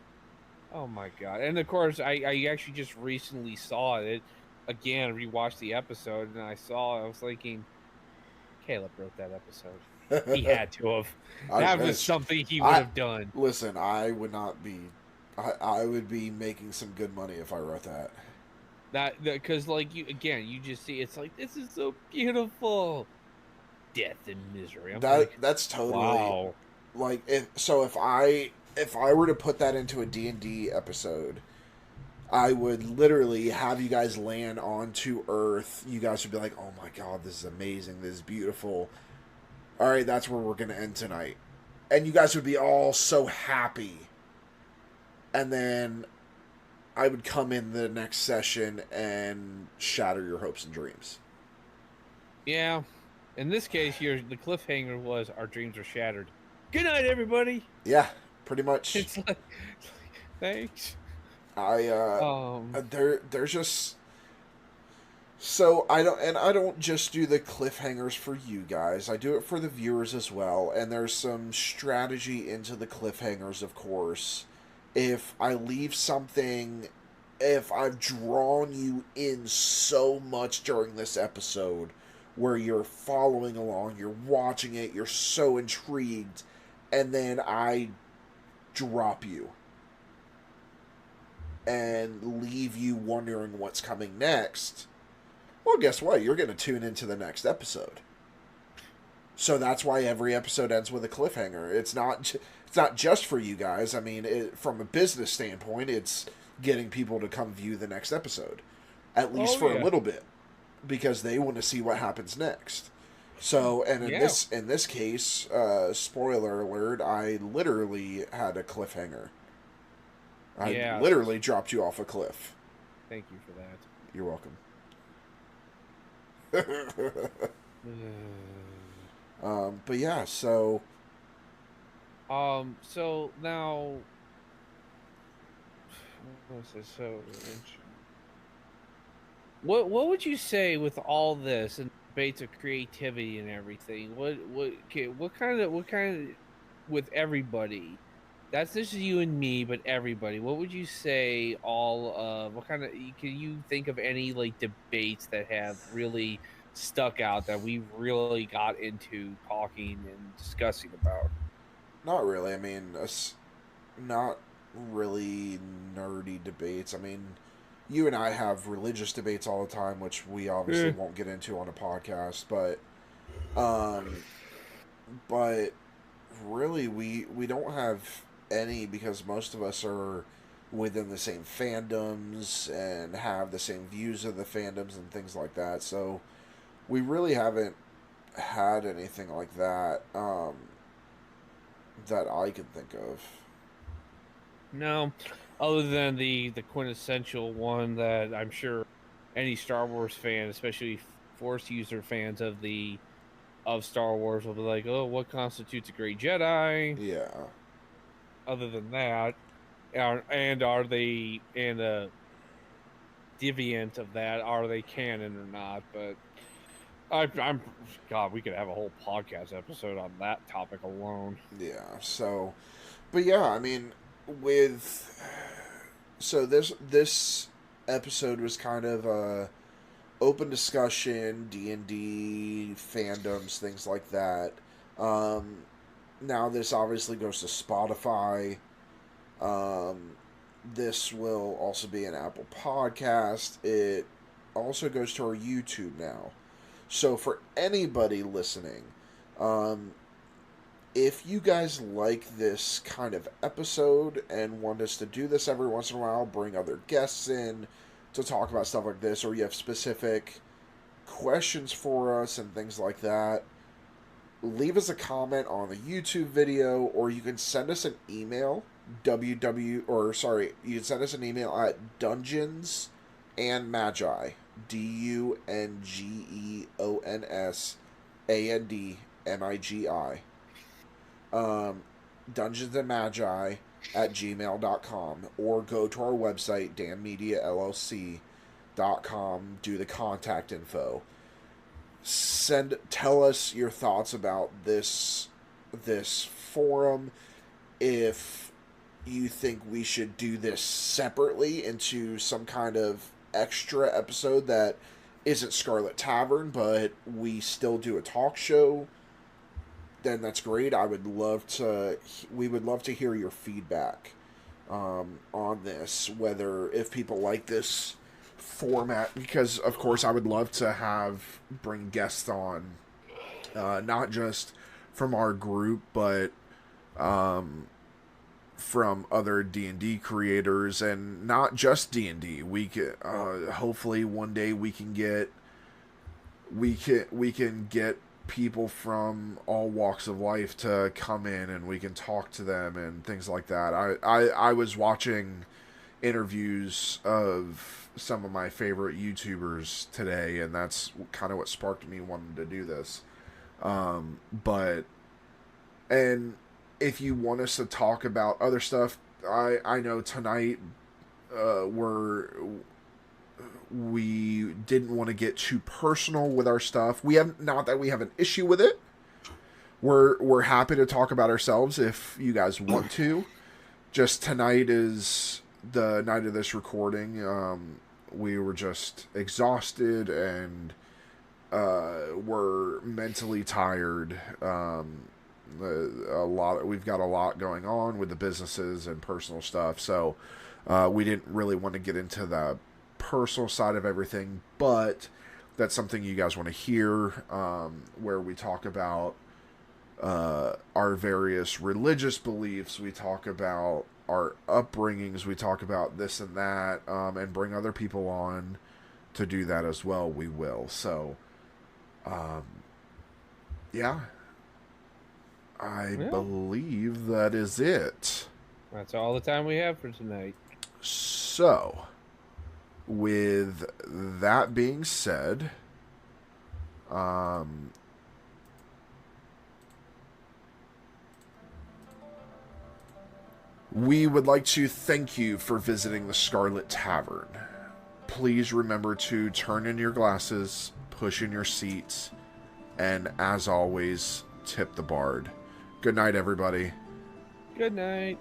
oh my God. And of course, I actually just recently saw it again, rewatched the episode, and I was thinking, Caleb wrote that episode. He had to have. I That was wish. something he would I have done. listen. I would not be. I would be making some good money if I wrote that. Because like you just see it's like this is so beautiful. Death and misery. I'm like, That's totally wow. like if I were to put that into a D&D episode, I would literally have you guys land onto Earth. You guys would be like, "Oh my God, this is amazing. This is beautiful." All right, that's where we're gonna end tonight, and you guys would be all so happy. And then I would come in the next session and shatter your hopes and dreams. Yeah. In this case, the cliffhanger was our dreams are shattered. Good night, everybody. Yeah, pretty much. It's like thanks. I Um. there's just so I don't just do the cliffhangers for you guys. I do it for the viewers as well. And there's some strategy into the cliffhangers, of course. If I leave something, if I've drawn you in so much during this episode where you're following along, you're watching it, you're so intrigued, and then I drop you and leave you wondering what's coming next, well, guess what? You're going to tune into the next episode. So that's why every episode ends with a cliffhanger. It's not just for you guys. I mean, from a business standpoint, it's getting people to come view the next episode, at least Oh for a yeah. little bit, because they want to see what happens next. So, and in Yeah. this case, spoiler alert, I literally had a cliffhanger. I Yeah. literally dropped you off a cliff. Thank you for that. You're welcome. But yeah, so So now, what was this? What would you say with all this and debates of creativity and everything? What kind of with everybody that's just you and me, but everybody. What would you say? What kind of? Can you think of any like debates that have really stuck out that we really got into talking and discussing about? Not really. I mean, not really nerdy debates. I mean, you and I have religious debates all the time, which we obviously Eh. won't get into on a podcast. Um, but really, we don't have any because most of us are within the same fandoms and have the same views of the fandoms and things like that. So we really haven't had anything like that that I can think of. No, other than the quintessential one that I'm sure any Star Wars fan, especially Force user fans of Star Wars, will be like, "Oh, what constitutes a great Jedi?" Yeah. Other than that, are they and a deviant of that? Are they canon or not? But I'm God, we could have a whole podcast episode on that topic alone. Yeah. So, but yeah, I mean, with so this episode was kind of a open discussion, D&D fandoms, things like that. Um, Now this obviously goes to Spotify. Um, this will also be an Apple Podcast. It also goes to our YouTube now. So for anybody listening, um, if you guys like this kind of episode and want us to do this every once in a while, bring other guests in to talk about stuff like this, or you have specific questions for us and things like that, leave us a comment on the YouTube video, or you can send us an email. You can send us an email at Dungeons and Magi, DungeonsAndMagi, Dungeons and Magi at gmail.com, or go to our website, danmediallc.com, do the contact info. Tell us your thoughts about this forum. If you think we should do this separately into some kind of extra episode that isn't Scarlet Tavern, but we still do a talk show, then that's great. We would love to hear your feedback on this, whether if people like this format, because of course I would love to bring guests on, not just from our group, but from other D&D creators, and not just D&D. We could hopefully one day we can get people from all walks of life to come in and we can talk to them and things like that. I was watching interviews of some of my favorite YouTubers today, and that's kind of what sparked me wanting to do this. But and if you want us to talk about other stuff, I know tonight we didn't want to get too personal with our stuff. We have not that we have an issue with it. We're happy to talk about ourselves if you guys want to. Just tonight is the night of this recording. We were just exhausted and we're mentally tired. We've got a lot going on with the businesses and personal stuff, so we didn't really want to get into the personal side of everything, but that's something you guys want to hear, where we talk about our various religious beliefs, we talk about our upbringings, we talk about this and that, and bring other people on to do that as well. We will. So yeah, I believe that is it. That's all the time we have for tonight. So, with that being said, we would like to thank you for visiting the Scarlet Tavern. Please remember to turn in your glasses, push in your seats, and as always, tip the bard. Good night, everybody. Good night.